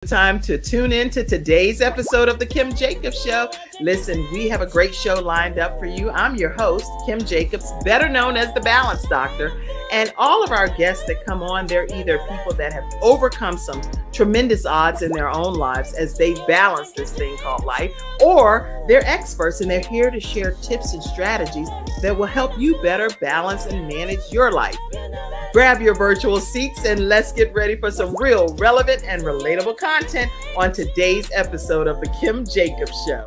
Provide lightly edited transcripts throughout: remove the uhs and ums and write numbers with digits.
Time to tune in to today's episode of the Kim Jacobs Show. Listen, we have a great show lined up for you. I'm your host, Kim Jacobs, better known as the Balance Doctor. And all of our guests that come on, they're either people that have overcome some tremendous odds in their own lives as they balance this thing called life, or they're experts and they're here to share tips and strategies that will help you better balance and manage your life. Grab your virtual seats and let's get ready for some real, relevant, and relatable content on today's episode of the Kim Jacobs Show.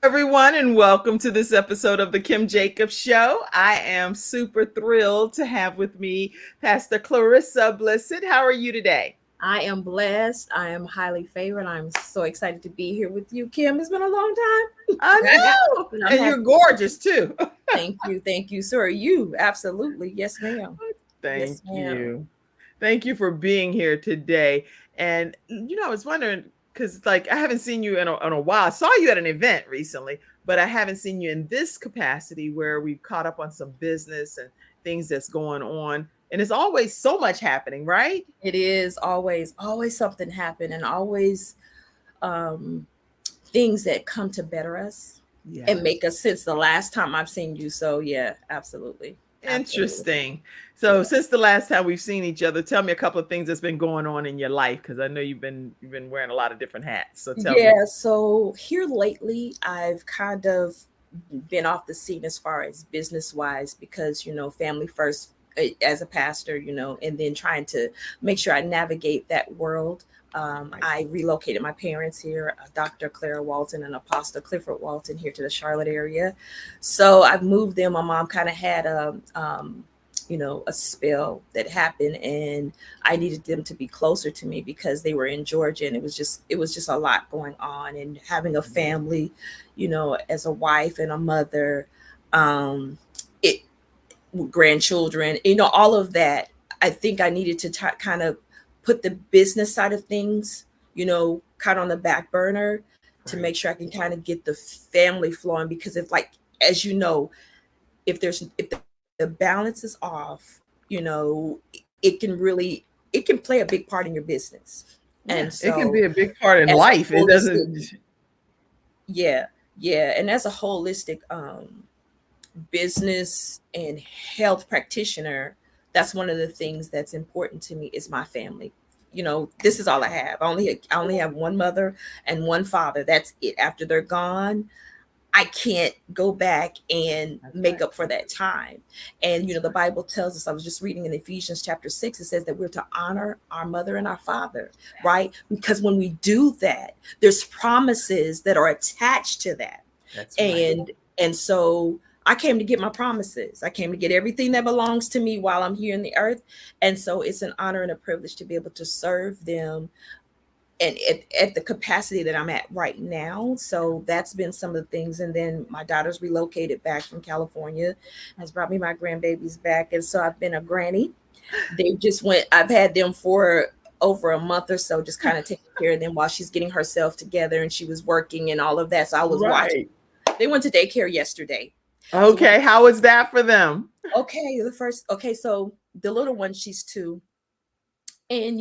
Everyone, and welcome to this episode of the Kim Jacobs Show. I am super thrilled to have with me Pastor Clarissa Blissett. How are you today? I am blessed. I am highly favored. I'm so excited to be here with you, Kim. It's been a long time. I know. And you're gorgeous too. Thank you. Thank you. So are you. Absolutely. Yes, ma'am. Thank you. Thank you for being here today. And, I was wondering, because I haven't seen you in a while. I saw you at an event recently, but I haven't seen you in this capacity where we've caught up on some business and things that's going on. And it's always so much happening, right? It is always something happen, and always things that come to better us and make us since the last time I've seen you. So yeah, absolutely. Interesting. So since the last time we've seen each other, tell me a couple of things that's been going on in your life, because I know you've been wearing a lot of different hats. So tell me. Yeah. So here lately, I've kind of been off the scene as far as business wise, because family first as a pastor, and then trying to make sure I navigate that world. I relocated my parents here, Dr. Clara Walton and Apostle Clifford Walton, here to the Charlotte area. So I've moved them. My mom kind of had a spell that happened, and I needed them to be closer to me because they were in Georgia, and it was just a lot going on, and having a family, as a wife and a mother, grandchildren, all of that. I think I needed to kind of put the business side of things, kind of on the back burner to make sure I can kind of get the family flowing, because if the balance is off, it can play a big part in your business. And so it can be a big part in life. It doesn't. Yeah. And as a holistic, business and health practitioner, that's one of the things that's important to me is my family. This is all I have. I only have one mother and one father. That's it. After they're gone, I can't go back and make up for that time. And, the Bible tells us, I was just reading in Ephesians chapter 6, it says that we're to honor our mother and our father, right? Because when we do that, there's promises that are attached to that. That's right. And so I came to get my promises. I came to get everything that belongs to me while I'm here in the earth. And so it's an honor and a privilege to be able to serve them and at the capacity that I'm at right now. So that's been some of the things. And then my daughter's relocated back from California, has brought me my grandbabies back. And so I've been a granny. I've had them for over a month or so, just kind of taking care of them while she's getting herself together, and she was working and all of that. So I was watching. They went to daycare yesterday. Okay, so how was that for them? So the little one, she's 2. And,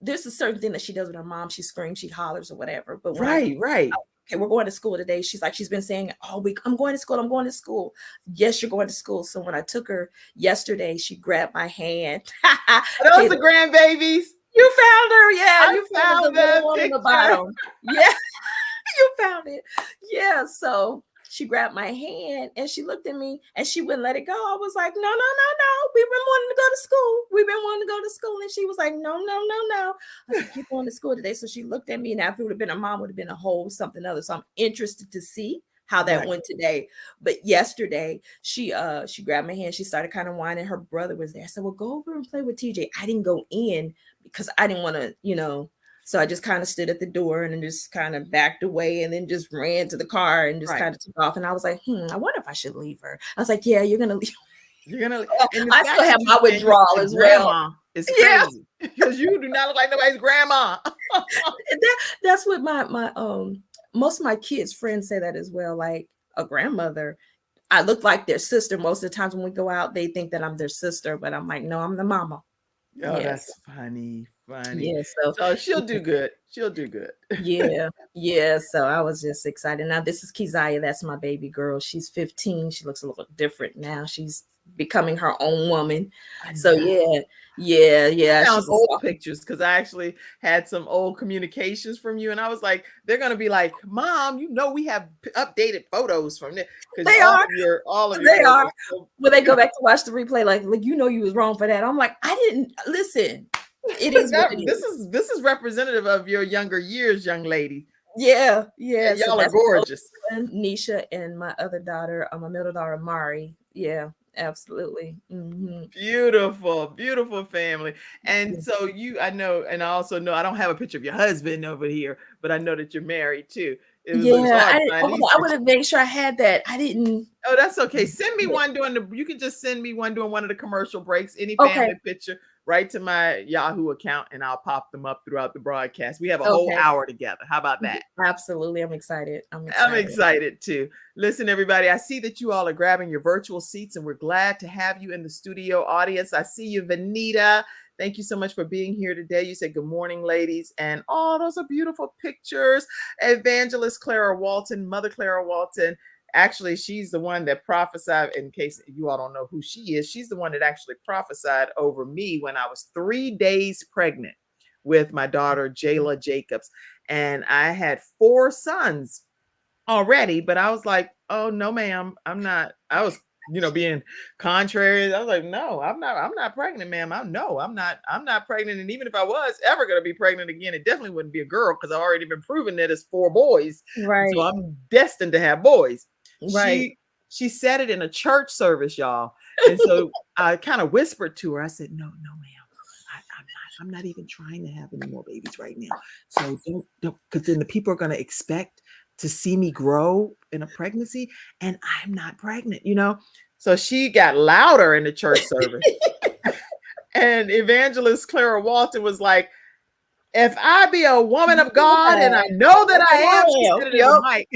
there's a certain thing that she does with her mom. She screams, she hollers or whatever. But right. Okay, we're going to school today. She's been saying all week, I'm going to school. Yes, you're going to school. So when I took her yesterday, she grabbed my hand. Those are grandbabies. You found her. Yeah, you found the one on the bottom. Yeah, you found it. Yeah, so she grabbed my hand and she looked at me and she wouldn't let it go. I was like, no. We've been wanting to go to school. And she was like, no. I said, keep going to school today. So she looked at me, and if it would have been a mom, would have been a whole something other. So I'm interested to see how that went today. But yesterday she grabbed my hand. She started kind of whining. Her brother was there. I said, well, go over and play with TJ. I didn't go in because I didn't want to, So I just kind of stood at the door and then just kind of backed away and then just ran to the car and just kind of took off. And I was like, I wonder if I should leave her. I was like, yeah, you're going to leave. I still have my withdrawal as well. It's crazy because you do not look like nobody's grandma. That's what my most of my kids' friends say that as well. Like, a grandmother. I look like their sister. Most of the times when we go out, they think that I'm their sister, but I'm like, no, I'm the mama. Oh, Yes. that's funny. Yeah. So she'll do good. She'll do good. Yeah. Yeah. So I was just excited. Now this is Keziah. That's my baby girl. She's 15. She looks a little different now. She's becoming her own woman. So yeah. Found She's old pictures because I actually had some old communications from you, and I was like, they're gonna be like, Mom, we have updated photos from this because all of your they are. So when they go back to watch the replay, like you was wrong for that. I'm like, I didn't listen. It is what it is. This is representative of your younger years, young lady. Yeah. Y'all are gorgeous. Nisha and my other daughter, my middle daughter, Mari. Yeah, absolutely. Beautiful family. And so I know, and I also know I don't have a picture of your husband over here, but I know that you're married too. I would have made sure I had that. I didn't. Oh, that's okay. Send me one you can just send me one during one of the commercial breaks, any family picture, right to my Yahoo account, and I'll pop them up throughout the broadcast. We have a whole hour together. How about that? Absolutely. I'm excited. I'm excited too. Listen, everybody, I see that you all are grabbing your virtual seats, and we're glad to have you in the studio audience. I see you, Vanita. Thank you so much for being here today. You said good morning, ladies. And those are beautiful pictures. Evangelist Clara Walton, Mother Clara Walton. Actually, she's the one that prophesied, in case you all don't know who she is. She's the one that actually prophesied over me when I was 3 days pregnant with my daughter, Jayla Jacobs. And I had 4 sons already, but I was like, oh, no, ma'am, I'm not. I was being contrary. I was like, no, I'm not pregnant, ma'am. I'm not pregnant. And even if I was ever going to be pregnant again, it definitely wouldn't be a girl because I've already been proven that it's 4 boys. Right. So I'm destined to have boys. Right. She said it in a church service, y'all. And so I kind of whispered to her. I said, no, ma'am, I'm not even trying to have any more babies right now. So don't, because then the people are going to expect to see me grow in a pregnancy, and I'm not pregnant, So she got louder in the church service. And Evangelist Clara Walton was like, if I be a woman of God, and I know that I am, she said it in the mic.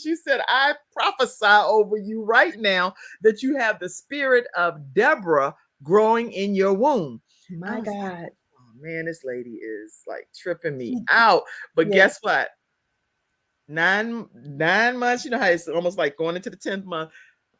She said, I prophesy over you right now that you have the spirit of Deborah growing in your womb. My God. Like, oh man, this lady is like tripping me out. But guess what? 9 months, how it's almost like going into the 10th month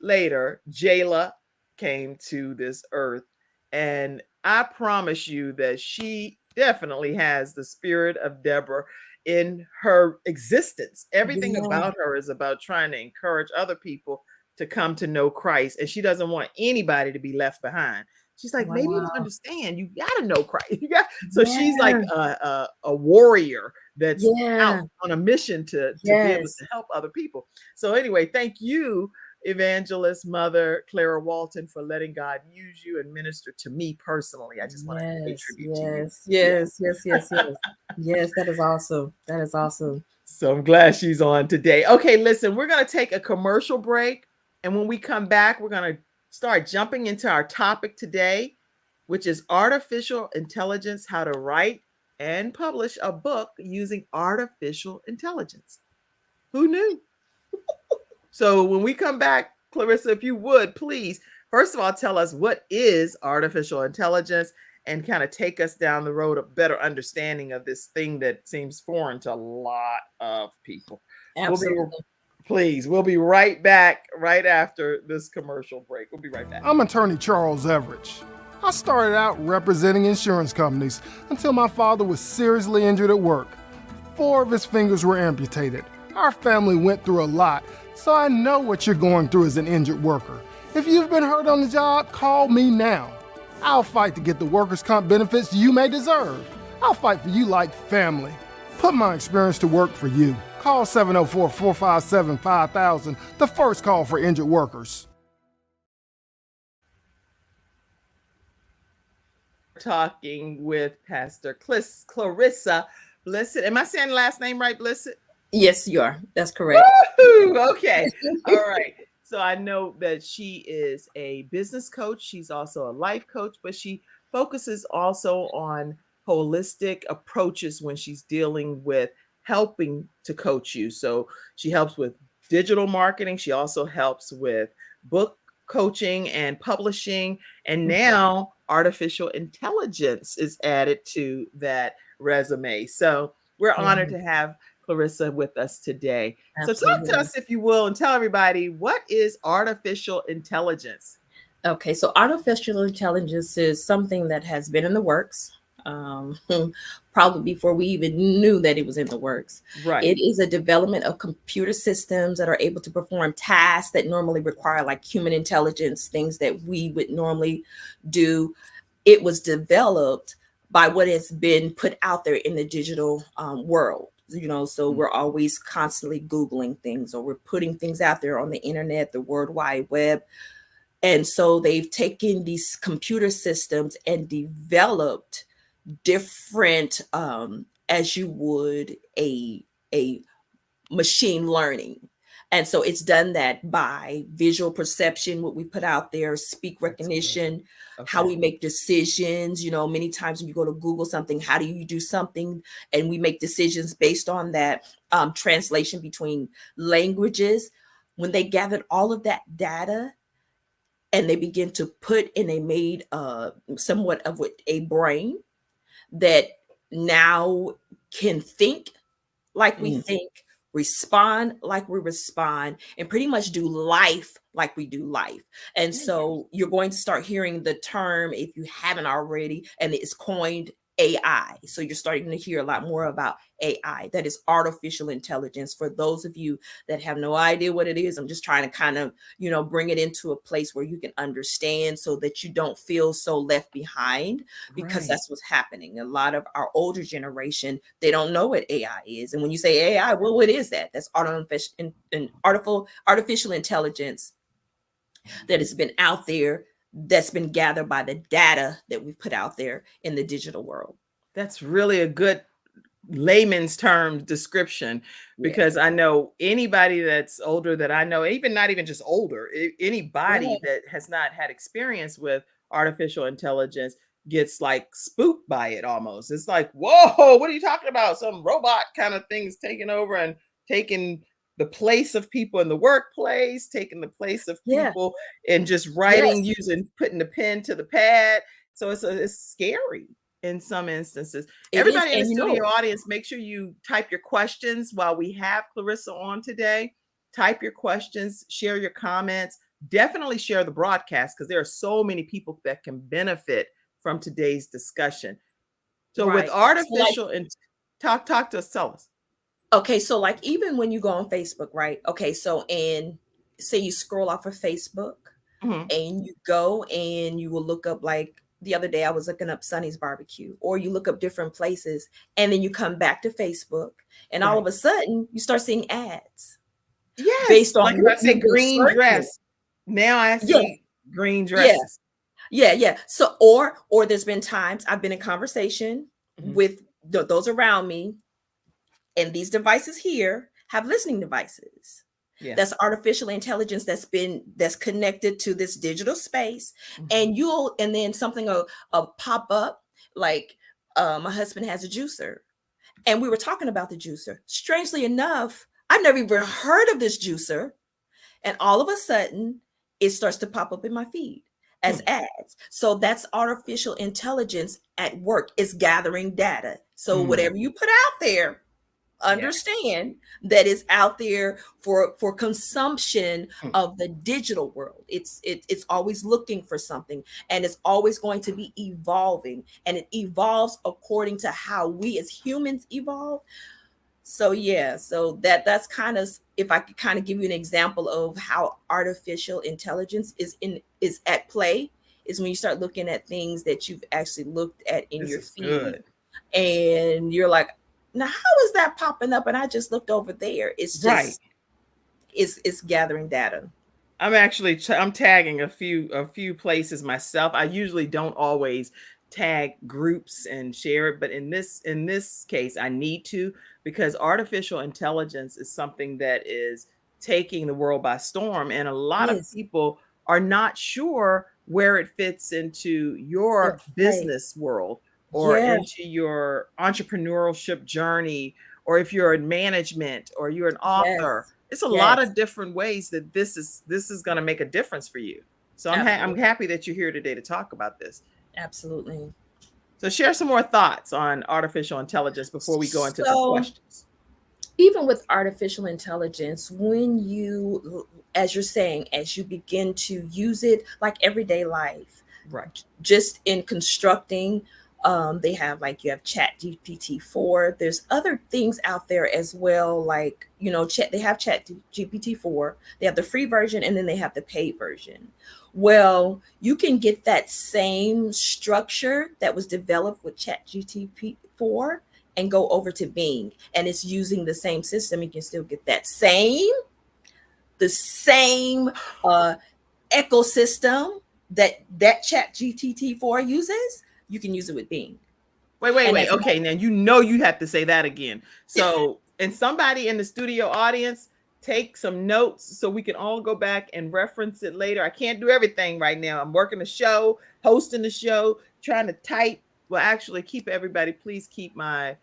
later, Jayla came to this earth. And I promise you that she definitely has the spirit of Deborah in her existence. Everything about her is about trying to encourage other people to come to know Christ. And she doesn't want anybody to be left behind. She's like, maybe you don't understand. You got to know Christ. She's like a warrior that's out on a mission to be able to help other people. So anyway, thank you, Evangelist Mother Clara Walton, for letting God use you and minister to me personally. I just want to pay tribute to you. Yes. Yes, that is awesome. That is awesome. So I'm glad she's on today. Okay, listen, we're going to take a commercial break. And when we come back, we're going to start jumping into our topic today, which is artificial intelligence, how to write and publish a book using artificial intelligence. Who knew? So when we come back, Clarissa, if you would, please, first of all, tell us what is artificial intelligence and kind of take us down the road of better understanding of this thing that seems foreign to a lot of people. Absolutely. We'll be right back right after this commercial break. We'll be right back. I'm attorney Charles Everidge. I started out representing insurance companies until my father was seriously injured at work. 4 of his fingers were amputated. Our family went through a lot, so I know what you're going through as an injured worker. If you've been hurt on the job, call me now. I'll fight to get the workers' comp benefits you may deserve. I'll fight for you like family. Put my experience to work for you. Call 704-457-5000, the first call for injured workers. Talking with Pastor Clarissa Blissett. Am I saying the last name right, Blissett? Yes, you are. That's correct. Woo-hoo! Okay. All right. So I know that she is a business coach. She's also a life coach, but she focuses also on holistic approaches when she's dealing with helping to coach you. So she helps with digital marketing. She also helps with book coaching and publishing. And now artificial intelligence is added to that resume. So we're honored to have Clarissa with us today. So talk to Absolutely. us, if you will, and tell everybody, what is artificial intelligence? Okay, so artificial intelligence is something that has been in the works, um, probably before we even knew that it was in the works. Right. It is a development of computer systems that are able to perform tasks that normally require like human intelligence, things that we would normally do. It was developed by what has been put out there in the digital world. So we're always constantly Googling things, or we're putting things out there on the internet, the World Wide Web. And so they've taken these computer systems and developed different, as you would a machine learning. And so it's done that by visual perception, what we put out there, speak recognition, how we make decisions. Many times when you go to Google something, how do you do something? And we make decisions based on that translation between languages. When they gathered all of that data, and they begin to put in, they made somewhat of a brain that now can think like we think, respond like we respond, and pretty much do life like we do life. And so you're going to start hearing the term, if you haven't already, and it's coined AI. So you're starting to hear a lot more about AI. That is artificial intelligence. For those of you that have no idea what it is, I'm just trying to kind of, bring it into a place where you can understand, so that you don't feel so left behind, because that's what's happening. A lot of our older generation, they don't know what AI is. And when you say AI, well, what is that? That's artificial intelligence that has been out there, that's been gathered by the data that we put out there in the digital world. That's really a good layman's term description, because I know anybody that's older that I know, even not even just older, anybody that has not had experience with artificial intelligence gets like spooked by it almost. It's like, whoa, what are you talking about? Some robot kind of things taking over and taking the place of people in the workplace, taking the place of people and just writing, putting the pen to the pad. So it's scary in some instances. Everybody in the studio audience, make sure you type your questions while we have Clarissa on today. Type your questions, share your comments, definitely share the broadcast, because there are so many people that can benefit from today's discussion. So with artificial, talk to us, tell us. Okay, so like even when you go on Facebook, right? Okay, so and say you scroll off of Facebook and you go and you will look up, like the other day I was looking up Sonny's Barbecue, or you look up different places, and then you come back to Facebook, and all of a sudden you start seeing ads. Yes, based on like if I say green dress, now I see green dresses. Yeah. So or there's been times I've been in conversation with those around me, and these devices here have listening devices. That's artificial intelligence that's connected to this digital space. And then something will pop up, like my husband has a juicer, and we were talking about the juicer. Strangely enough, I've never even heard of this juicer, and all of a sudden it starts to pop up in my feed as ads. So that's artificial intelligence at work. It's gathering data. So whatever you put out there, understand that is out there for consumption of the digital world. It's always looking for something, and it's always going to be evolving, and it evolves according to how we as humans evolve. So so that's kind of, if I could kind of give you an example of how artificial intelligence is at play, is when you start looking at things that you've actually looked at in your feed, and you're like, now, how is that popping up? And I just looked over there. It's just, it's gathering data. I'm tagging a few places myself. I usually don't always tag groups and share it, but in this case, I need to, because artificial intelligence is something that is taking the world by storm, and a lot of people are not sure where it fits into your business world, or into your entrepreneurship journey, or if you're in management, or you're an author. It's a lot Yes. of different ways that this is going to make a difference for you. So I'm Absolutely. happy that you're here today to talk about this. Absolutely. So share some more thoughts on artificial intelligence before we go into some questions. Even with artificial intelligence, when you, as you're saying, as you begin to use it like everyday life, right, just in constructing, they have like, you have Chat GPT-4. There's other things out there as well, like, you know, they have Chat GPT-4, they have the free version, and then they have the paid version. Well, you can get that same structure that was developed with Chat GPT-4 and go over to Bing, and it's using the same system. You can still get the same ecosystem that Chat GPT-4 uses. You can use it with Bing. Wait. Okay, now you have to say that again. So, and somebody in the studio audience, take some notes so we can all go back and reference it later. I can't do everything right now. I'm working the show, hosting the show, trying to type. Well, actually, please keep my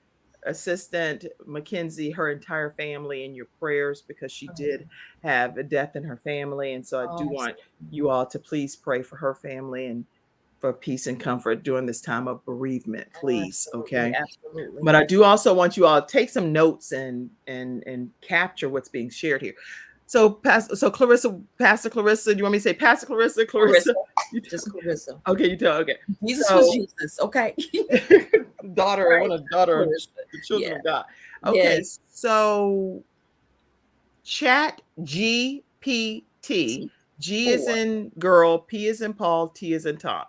assistant Mackenzie, her entire family in your prayers, because she did have a death in her family. And so I do want you all to please pray for her family and for peace and comfort during this time of bereavement, please. Okay. Absolutely. But I do also want you all to take some notes and capture what's being shared here. So Pastor Clarissa, do you want me to say Pastor Clarissa? Just Clarissa. Okay, you tell. Okay. Jesus was Jesus. Okay. daughter, right. One of the children of God. Okay. Yes. So Chat GPT, G is in girl, P is in Paul, T is in Tom.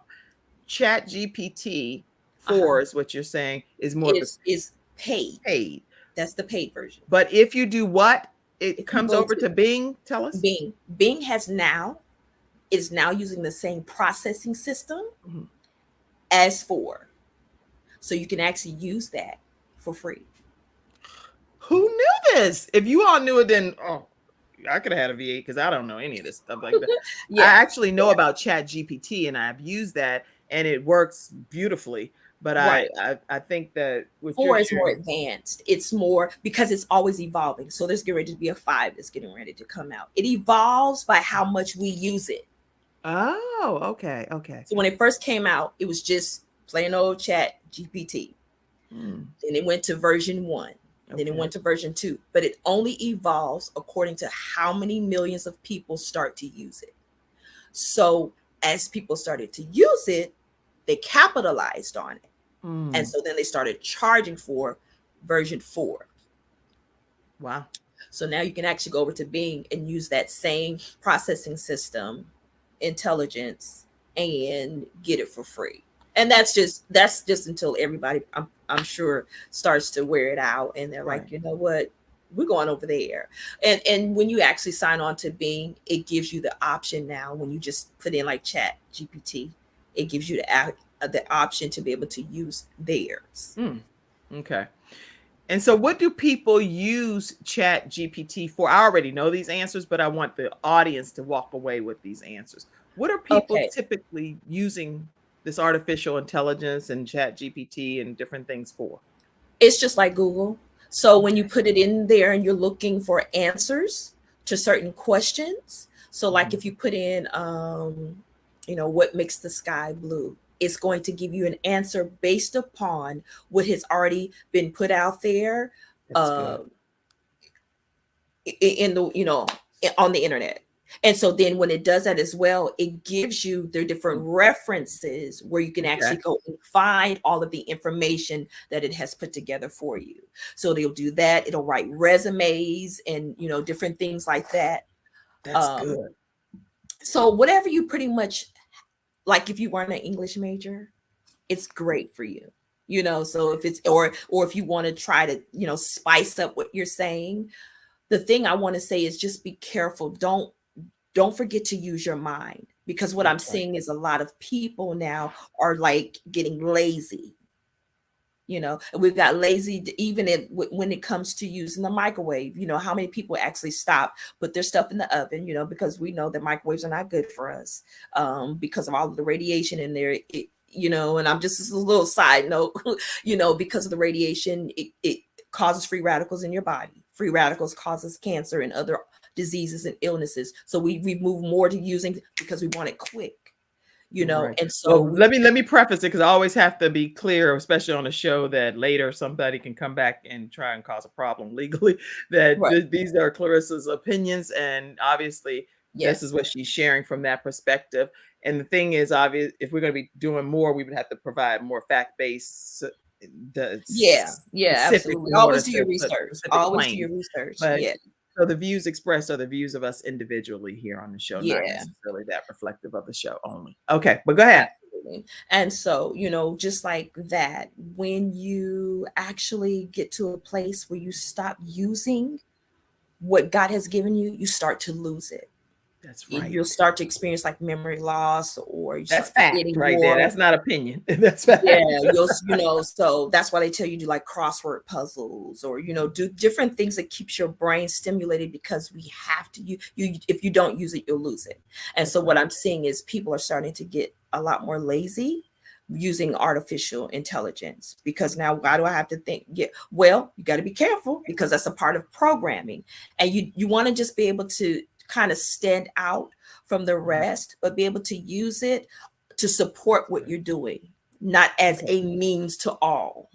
Chat GPT 4 is what you're saying is more is paid. Paid. That's the paid version. But if you do what? It comes over to Bing. Tell us. Bing is now using the same processing system as 4. So you can actually use that for free. Who knew this? If you all knew it, then I could have had a V8 because I don't know any of this stuff like that. I actually know about Chat GPT, and I've used that, and it works beautifully. But I think that with 4 is more advanced. It's more because it's always evolving. So there's getting ready to be a 5 that's getting ready to come out. It evolves by how much we use it. Oh, okay. So when it first came out, it was just plain old Chat GPT. Then it went to version 1. Then it went to version 2. But it only evolves according to how many millions of people start to use it. So as people started to use it, they capitalized on it. And so then they started charging for version 4. Wow. So now you can actually go over to Bing and use that same processing system, intelligence, and get it for free. And that's just until everybody, I'm sure, starts to wear it out, and they're like, you know what, we're going over there. And when you actually sign on to Bing, it gives you the option now. When you just put in like Chat GPT, it gives you the option to be able to use theirs. Okay. And so what do people use Chat GPT for? I already know these answers, but I want the audience to walk away with these answers. What are people typically using this artificial intelligence and Chat GPT and different things for? It's just like Google. So when you put it in there and you're looking for answers to certain questions. So like if you put in, what makes the sky blue? It's going to give you an answer based upon what has already been put out there on the internet. And so then when it does that as well, it gives you the different references where you can actually go and find all of the information that it has put together for you. So they'll do that. It'll write resumes and, different things like that. That's good. So whatever you pretty much, like if you weren't an English major, it's great for you, so if it's, or if you want to try to, spice up what you're saying, the thing I want to say is just be careful. Don't forget to use your mind, because what I'm seeing is a lot of people now are like getting lazy, and we've got lazy even when it comes to using the microwave. How many people actually stop, put their stuff in the oven, because we know that microwaves are not good for us because of all of the radiation in there, and I'm just a little side note, because of the radiation, it causes free radicals in your body. Free radicals causes cancer and other diseases and illnesses. So we move more to using because we want it quick. Right. And so well, let me preface it because I always have to be clear, especially on a show that later somebody can come back and try and cause a problem legally, that right. these are Clarissa's opinions, and obviously Yes. this is what she's sharing from that perspective. And the thing is, obvious, if we're going to be doing more, we would have to provide more fact-based absolutely. Always do your research. Always do your research. But, yeah. So the views expressed are the views of us individually here on the show, not Yeah. necessarily that reflective of the show only. Okay, but go ahead. Absolutely. And so, just like that, when you actually get to a place where you stop using what God has given you, you start to lose it. That's right. You'll start to experience like memory loss, or you that's start fact right there. That's not opinion. That's fact. Yeah, so that's why they tell you to do like crossword puzzles, or do different things that keeps your brain stimulated, because we have to you if you don't use it, you'll lose it. And so what I'm seeing is people are starting to get a lot more lazy using artificial intelligence, because now why do I have to think? Well, you got to be careful, because that's a part of programming, and you want to just be able to kind of stand out from the rest, but be able to use it to support what you're doing, not as a means to all.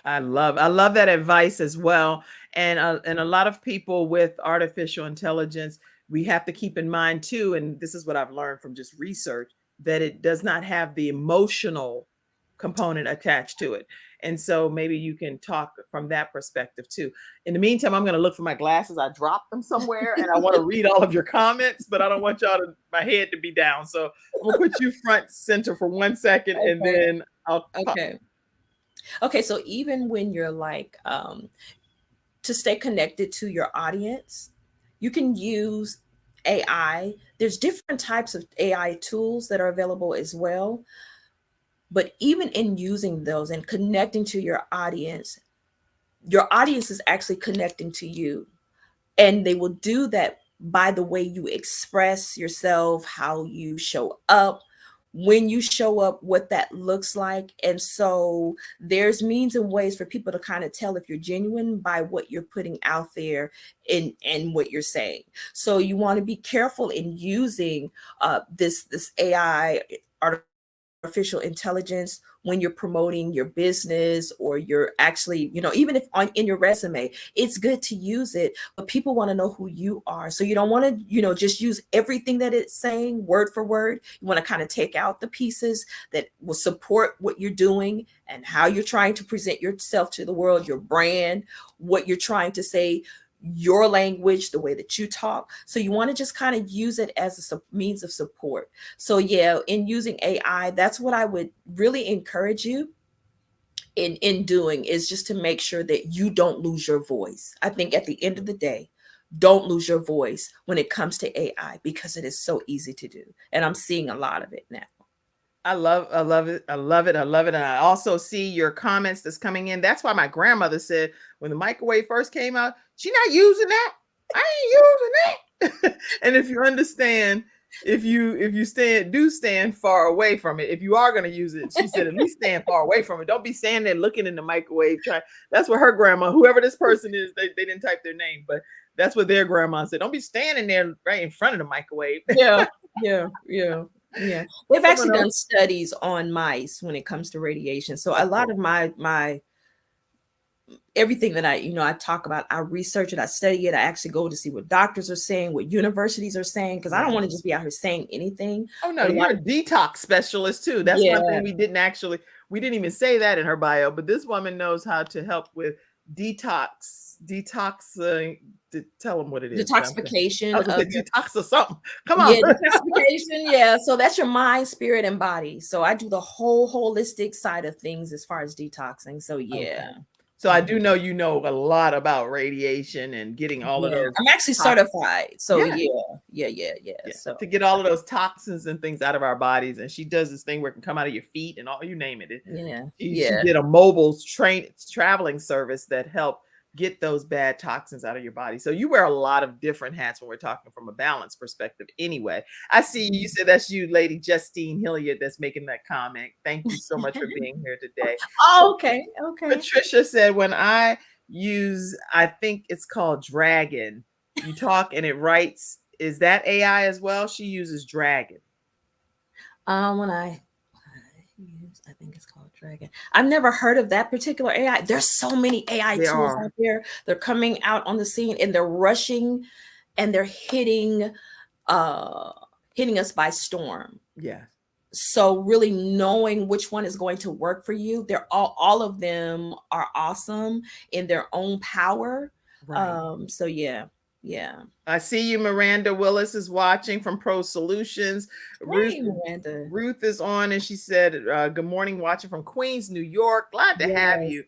I love that advice as well. And a lot of people with artificial intelligence, we have to keep in mind too, and this is what I've learned from just research, that it does not have the emotional component attached to it. And so maybe you can talk from that perspective too. In the meantime, I'm going to look for my glasses. I dropped them somewhere and I want to read all of your comments, but I don't want my head to be down. So I'm going to put you front center for 1 second, and then I'll talk. Okay. So even when you're like, to stay connected to your audience, you can use AI. There's different types of AI tools that are available as well. But even in using those and connecting to your audience is actually connecting to you. And they will do that by the way you express yourself, how you show up, when you show up, what that looks like. And so there's means and ways for people to kind of tell if you're genuine by what you're putting out there and what you're saying. So you want to be careful in using this AI, artificial intelligence, when you're promoting your business, or you're actually, even if in your resume, it's good to use it, but people want to know who you are. So you don't want to, just use everything that it's saying word for word. You want to kind of take out the pieces that will support what you're doing and how you're trying to present yourself to the world, your brand, what you're trying to say, your language, the way that you talk. So you want to just kind of use it as a means of support. So yeah, in using AI, that's what I would really encourage you in doing, is just to make sure that you don't lose your voice. I think at the end of the day, don't lose your voice when it comes to AI, because it is so easy to do. And I'm seeing a lot of it now. I love it. I love it. And I also see your comments that's coming in. That's why my grandmother said when the microwave first came out, she's not using that. I ain't using that. And if you understand, if you stand far away from it, if you are going to use it, she said, at least stand far away from it. Don't be standing there looking in the microwave. That's what her grandma, whoever this person is, they didn't type their name, but that's what their grandma said. Don't be standing there right in front of the microwave. Yeah. They've actually done studies on mice when it comes to radiation. So a lot of my everything that I talk about, I research it, I study it. I actually go to see what doctors are saying, what universities are saying, because I don't want to just be out here saying anything. Oh no, you're a detox specialist too. That's one thing we didn't even say that in her bio, but this woman knows how to help with detox. Tell them what it is. Detoxification. Detox or something. Come on. Yeah, detoxification. Yeah. So that's your mind, spirit, and body. So I do the whole holistic side of things as far as detoxing. So yeah. Okay. So I do know you know a lot about radiation and getting all of those. I'm actually certified. So yeah. So to get all of those toxins and things out of our bodies. And she does this thing where it can come out of your feet and all, you name it. She did a mobile traveling service that helped get those bad toxins out of your body. So you wear a lot of different hats when we're talking from a balance perspective anyway. I see you said that's you, Lady Justine Hilliard, that's making that comment. Thank you so much for being here today. Oh, okay. Patricia said, when I use, I think it's called Dragon, You talk and it writes. Is that AI as well? She uses Dragon. When I use, I think it's called Dragon. I've never heard of that particular AI. There's so many AI There tools are. out there. They're coming out on the scene and they're rushing and they're hitting us by storm. Yeah. So really knowing which one is going to work for you, they're all of them are awesome in their own power. Right. So yeah. I see you. Miranda Willis is watching from Pro Solutions. Hey, Miranda. Ruth is on, and she said, "Good morning, watching from Queens, New York. Glad to have you."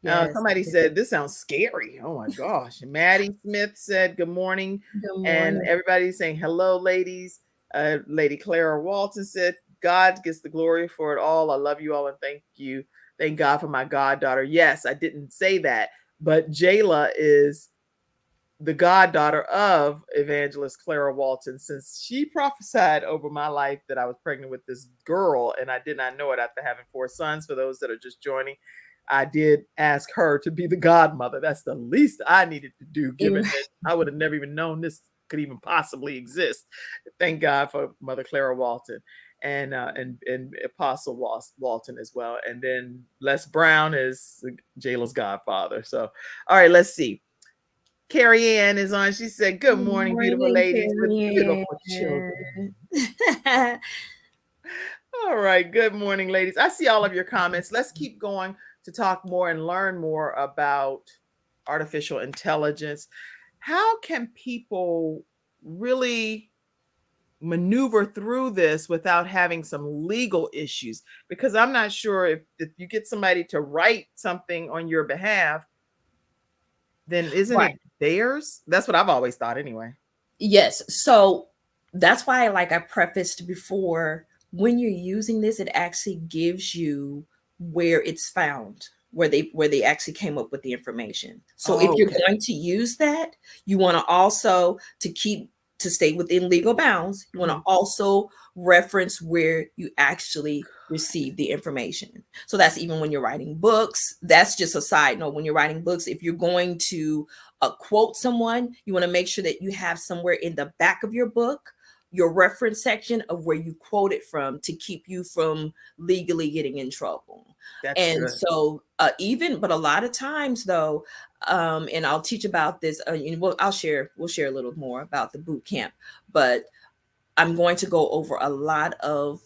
Yes. Somebody said this sounds scary. Oh my gosh. Maddie Smith said, "Good morning," Good and morning. everybody's saying hello, ladies. Lady Clara Walton said, "God gets the glory for it all. I love you all, and thank you. Thank God for my goddaughter." Yes, I didn't say that, but Jayla is the goddaughter of evangelist Clara Walton, since she prophesied over my life that I was pregnant with this girl, and I did not know it after having 4 sons. For those that are just joining, I did ask her to be the godmother. That's the least I needed to do, given that I would have never even known this could even possibly exist. Thank God for Mother Clara Walton and Apostle Walton as well. And then Les Brown is Jayla's godfather. So, all right, let's see. Carrie Ann is on. She said, "Good morning, beautiful ladies with beautiful children." All right. Good morning, ladies. I see all of your comments. Let's keep going to talk more and learn more about artificial intelligence. How can people really maneuver through this without having some legal issues? Because I'm not sure if you get somebody to write something on your behalf, then isn't it theirs? That's what I've always thought anyway. Yes. So that's why, like I prefaced before, when you're using this, it actually gives you where it's found, where they actually came up with the information. So if you're going to use that, you want to also to stay within legal bounds, you want to also reference where you actually receive the information. So that's even when you're writing books. That's just a side note. When you're writing books, if you're going to quote someone, you want to make sure that you have somewhere in the back of your book your reference section of where you quote it from, to keep you from legally getting in trouble. That's and good. So but a lot of times though, and I'll teach about this, we'll share a little more about the boot camp, but I'm going to go over a lot of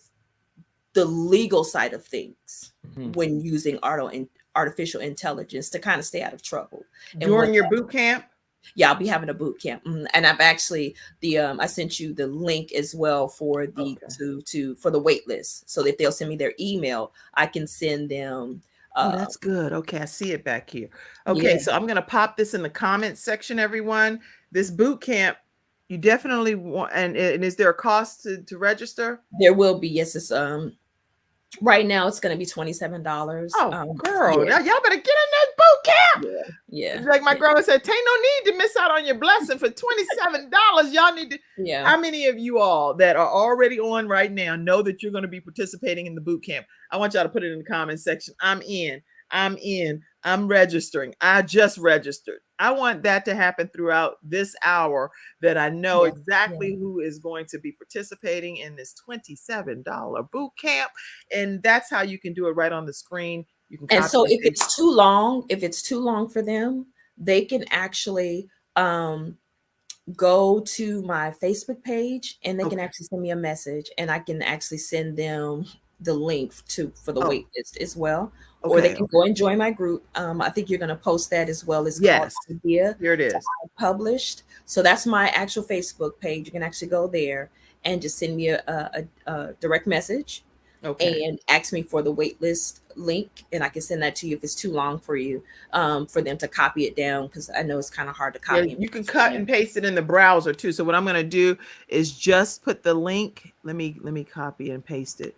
the legal side of things when using artificial intelligence to kind of stay out of trouble. During your boot camp? Yeah, I'll be having a boot camp, and I've actually I sent you the link as well for the for the wait list. So if they'll send me their email, I can send them. Oh, that's good. Okay, I see it back here. Okay, so I'm gonna pop this in the comments section, everyone. This boot camp, you definitely want. And is there a cost to register? There will be. Yes, it's right now it's going to be $27. Oh, girl, y'all better get in that boot camp. Yeah. Like my grandma said, "Ain't no need to miss out on your blessing for $27." Y'all need to. Yeah. How many of you all that are already on right now know that you're going to be participating in the boot camp? I want y'all to put it in the comment section. I'm in. I'm registering. I just registered. I want that to happen throughout this hour, that I know exactly who is going to be participating in this $27 boot camp. And that's how you can do it right on the screen. You can. And so if it's too long for them, they can actually go to my Facebook page and they can actually send me a message, and I can actually send them the link for the wait list as well. Or they can go and join my group. I think you're going to post that as well. It's called Idea. Here it is. Published. So that's my actual Facebook page. You can actually go there and just send me a direct message and ask me for the wait list link. And I can send that to you if it's too long for you, for them to copy it down, because I know it's kind of hard to copy. Yeah, you can cut and paste it in the browser too. So what I'm going to do is just put the link. Let me copy and paste it,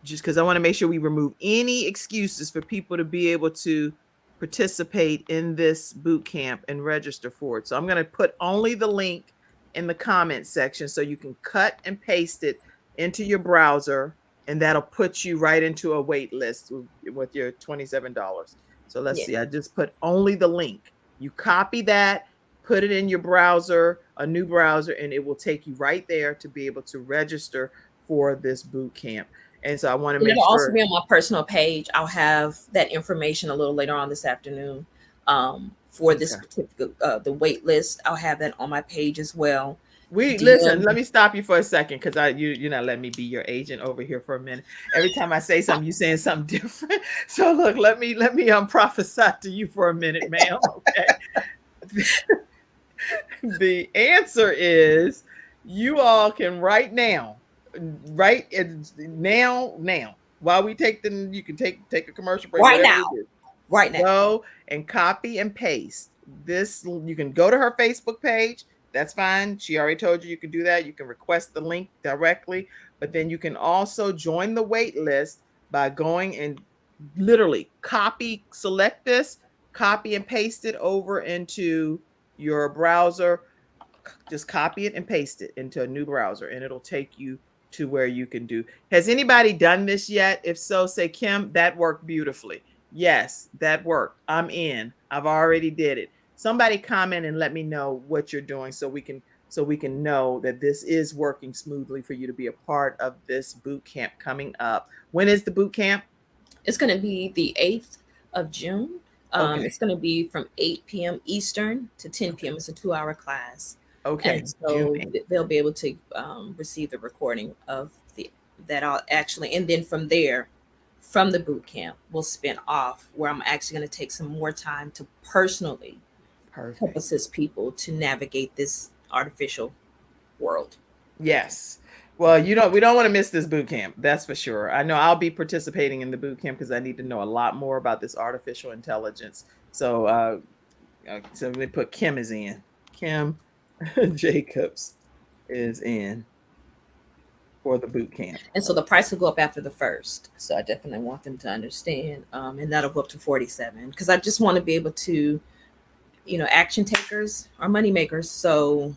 just because I want to make sure we remove any excuses for people to be able to participate in this boot camp and register for it. So I'm going to put only the link in the comment section, so you can cut and paste it into your browser, and that'll put you right into a wait list with your $27. So let's see. I just put only the link. You copy that, put it in your browser, a new browser, and it will take you right there to be able to register for this boot camp. And so I want to And make it'll also sure. be on my personal page. I'll have that information a little later on this afternoon for this particular the wait list. I'll have that on my page as well. Listen, let me stop you for a second, because you're not letting me be your agent over here for a minute. Every time I say something, you're saying something different. So look, let me prophesy to you for a minute, ma'am. Okay. The answer is, you all can right now, while we take you can take a commercial break right whatever now. we do. Right now. Go and copy and paste this. You can go to her Facebook page. That's fine. She already told you can do that. You can request the link directly, but then you can also join the wait list by going and literally select this, copy and paste it over into your browser. Just copy it and paste it into a new browser, and it'll take you to where you can do. Has anybody done this yet? If so, say, Kim, that worked beautifully. Yes, that worked. I'm in. I've already did it. Somebody comment and let me know what you're doing, so we can know that this is working smoothly for you to be a part of this boot camp coming up. When is the boot camp? It's going to be the 8th of June. It's going to be from 8 p.m. Eastern to 10 p.m. It's a 2-hour class. Okay. And so they'll be able to receive the recording of that. I'll actually, and then from there, from the boot camp, we'll spin off where I'm actually going to take some more time to personally help assist people to navigate this artificial world. Yes. Well, we don't want to miss this boot camp. That's for sure. I know I'll be participating in the boot camp because I need to know a lot more about this artificial intelligence. So, so we put Kim is in. Kim Jacobs is in for the boot camp. And so the price will go up after the 1st. So I definitely want them to understand. And that'll go up to $47, because I just want to be able to, action takers are money makers. So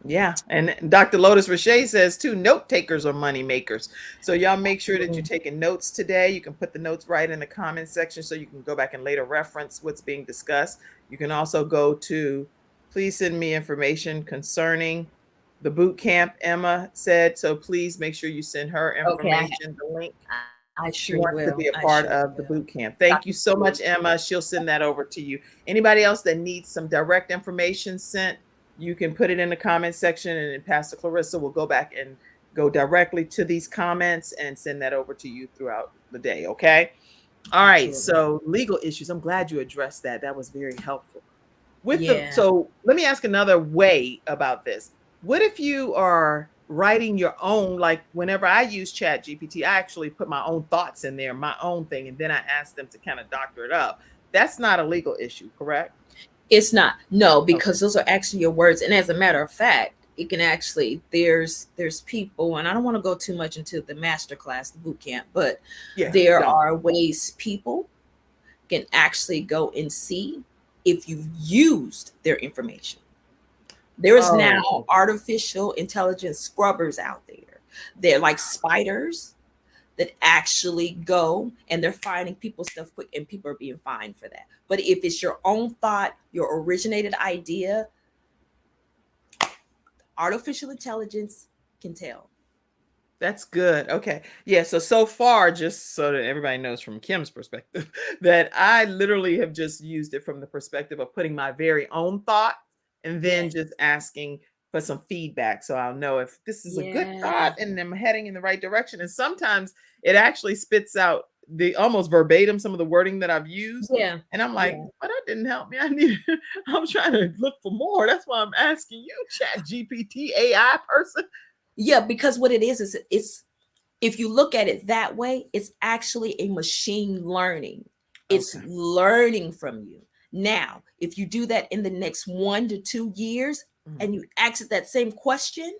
yeah. And Dr. Lotus Roche says too, note takers are money makers. So y'all make sure that you're taking notes today. You can put the notes right in the comment section so you can go back and later reference what's being discussed. You can also go to, please send me information concerning the boot camp, Emma said. So please make sure you send her information, the link. I sure wants will. to be a part of the boot camp. Thank you so much, Emma. She'll send that over to you. Anybody else that needs some direct information sent, you can put it in the comment section, and then Pastor Clarissa will go back and go directly to these comments and send that over to you throughout the day. Okay. All right. So legal issues. I'm glad you addressed that. That was very helpful. So let me ask another way about this. What if you are writing your own, like whenever I use Chat GPT, I actually put my own thoughts in there, my own thing, and then I ask them to kind of doctor it up. That's not a legal issue, correct? It's not. No, because those are actually your words. And as a matter of fact, it can actually, there's people, and I don't want to go too much into the masterclass, the boot camp, but there are ways people can actually go and see if you've used their information. There is now artificial intelligence scrubbers out there. They're like spiders that actually go and they're finding people's stuff quick, and people are being fined for that. But if it's your own thought, your originated idea, artificial intelligence can tell. That's good. Okay. Yeah. So far, just so that everybody knows from Kim's perspective, that I literally have just used it from the perspective of putting my very own thought and then just asking for some feedback. So I'll know if this is a good thought and I'm heading in the right direction. And sometimes it actually spits out the almost verbatim, some of the wording that I've used. Yeah. And I'm like, but that didn't help me. I'm trying to look for more. That's why I'm asking you, Chat GPT AI person. Yeah, because what it is it's, if you look at it that way, it's actually a machine learning. It's learning from you. Now, if you do that in the next 1 to 2 years and you ask it that same question,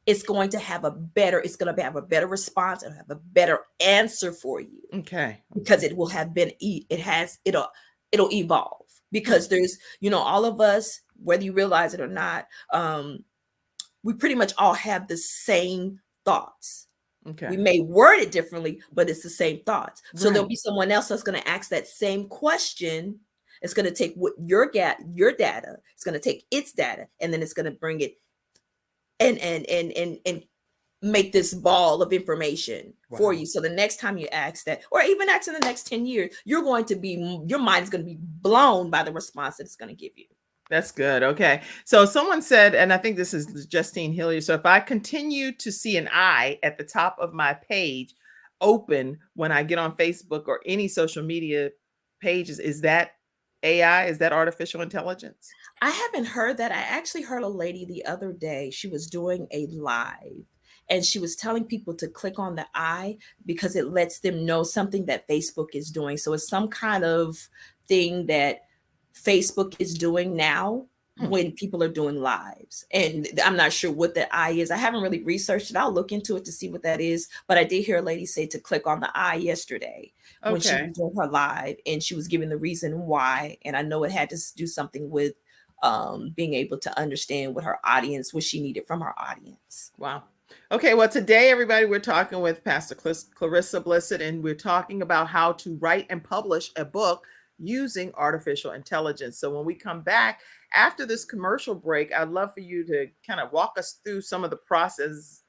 it's going to have a better response and have a better answer for you. Okay. Because it will have been, it'll evolve, because there's, all of us, whether you realize it or not, we pretty much all have the same thoughts. Okay. We may word it differently, but it's the same thoughts. So there'll be someone else that's going to ask that same question It's going to take what your data. It's going to take its data, and then it's going to bring it and make this ball of information for you. So the next time you ask that, or even ask in the next 10 years, your mind is going to be blown by the response that it's going to give you. That's good. Okay. So someone said, and I think this is Justine Hilliard. So if I continue to see an eye at the top of my page open when I get on Facebook or any social media pages, is that AI? Is that artificial intelligence? I haven't heard that. I actually heard a lady the other day. She was doing a live and she was telling people to click on the eye because it lets them know something that Facebook is doing. So it's some kind of thing that Facebook is doing now when people are doing lives. And I'm not sure what the eye is. I haven't really researched it. I'll look into it to see what that is. But I did hear a lady say to click on the eye yesterday when she was doing her live, and she was giving the reason why. And I know it had to do something with being able to understand what she needed from her audience. Wow. Okay, well, today, everybody, we're talking with Pastor Clarissa Blissett, and we're talking about how to write and publish a book using artificial intelligence. So when we come back after this commercial break, I'd love for you to kind of walk us through some of the process.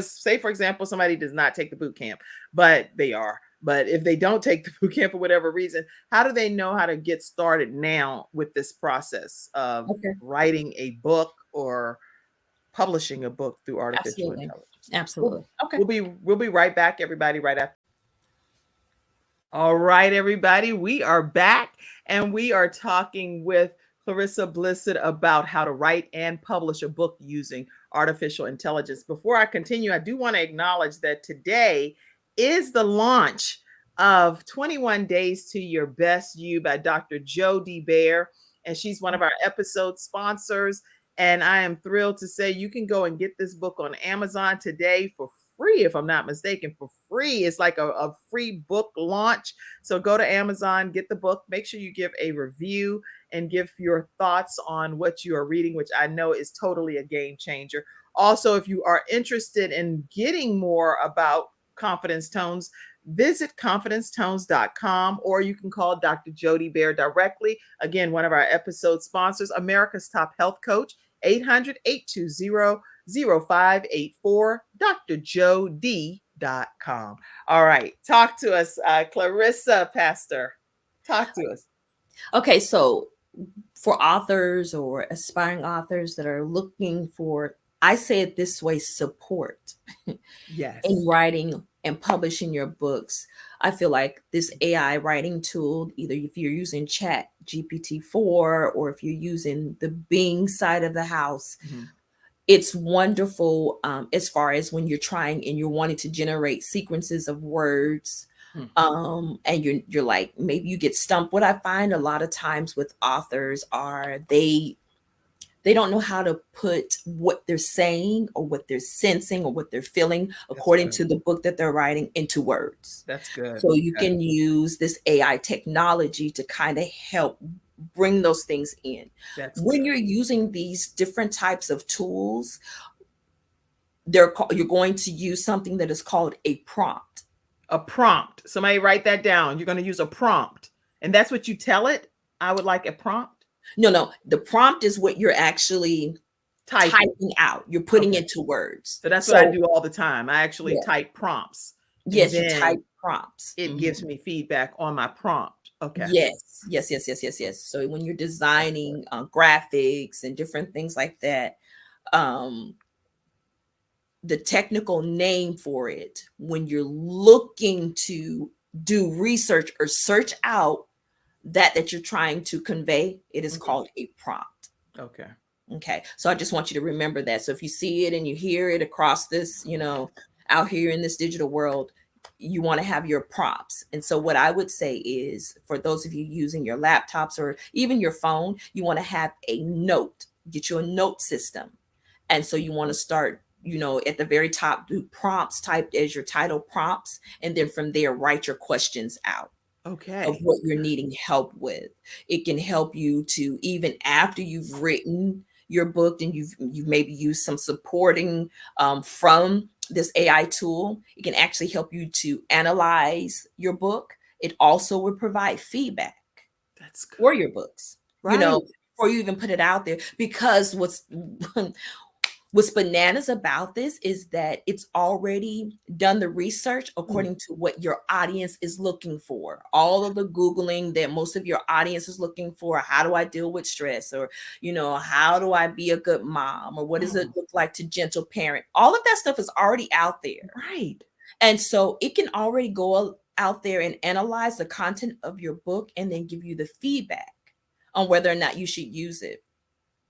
Say for example, somebody does not take the boot camp, but if they don't take the boot camp for whatever reason, how do they know how to get started now with this process of writing a book or publishing a book through artificial intelligence? Absolutely. Okay. We'll be right back, everybody, right after. All right, everybody, we are back and we are talking with Clarissa Blissett about how to write and publish a book using artificial intelligence. Before I continue, I do want to acknowledge that today is the launch of 21 Days to Your Best You by Dr. Jo D. Bear, and she's one of our episode sponsors. And I am thrilled to say you can go and get this book on Amazon today for free, if I'm not mistaken, for free. It's like a free book launch. So go to Amazon, get the book, make sure you give a review and give your thoughts on what you are reading, which I know is totally a game changer. Also, if you are interested in getting more about Confidence Tones, visit confidencetones.com, or you can call Dr. Jody Bear directly. Again, one of our episode sponsors, America's top health coach, 800-820-0584, drjod.com. All right. Talk to us, Clarissa, Pastor. Talk to us. Okay. So for authors or aspiring authors that are looking for, I say it this way, support in writing and publishing your books. I feel like this AI writing tool, either if you're using Chat GPT-4 or if you're using the Bing side of the house, it's wonderful as far as when you're trying and you're wanting to generate sequences of words. And you're like, maybe you get stumped. What I find a lot of times with authors are they don't know how to put what they're saying or what they're sensing or what they're feeling according to the book that they're writing into words. That's good. So you can use this AI technology to kind of help bring those things in. When you're using these different types of tools, you're going to use something that is called a prompt. A prompt. Somebody write that down. You're going to use a prompt. And that's what you tell it? I would like a prompt. No. The prompt is what you're actually typing out. You're putting into words. So that's what I do all the time. I actually type prompts. Yes, you type prompts. It gives me feedback on my prompt. Okay. Yes. So when you're designing graphics and different things like that, the technical name for it, when you're looking to do research or search out that you're trying to convey, it is called a prompt. Okay. So I just want you to remember that. So if you see it and you hear it across this, out here in this digital world, you want to have your prompts. And so what I would say is, for those of you using your laptops or even your phone, you want to have a note, get you a note system. And so you want to start, at the very top, do prompts typed as your title prompts. And then from there, write your questions out. Of what you're needing help with. It can help you to, even after you've written your book and you've maybe used some supporting from this AI tool, it can actually help you to analyze your book. It also will provide feedback or your books, Right. before you even put it out there. Because what's bananas about this is that it's already done the research according to what your audience is looking for. All of the Googling that most of your audience is looking for. How do I deal with stress? Or, how do I be a good mom? Or what does it look like to gentle parent? All of that stuff is already out there. Right. And so it can already go out there and analyze the content of your book and then give you the feedback on whether or not you should use it.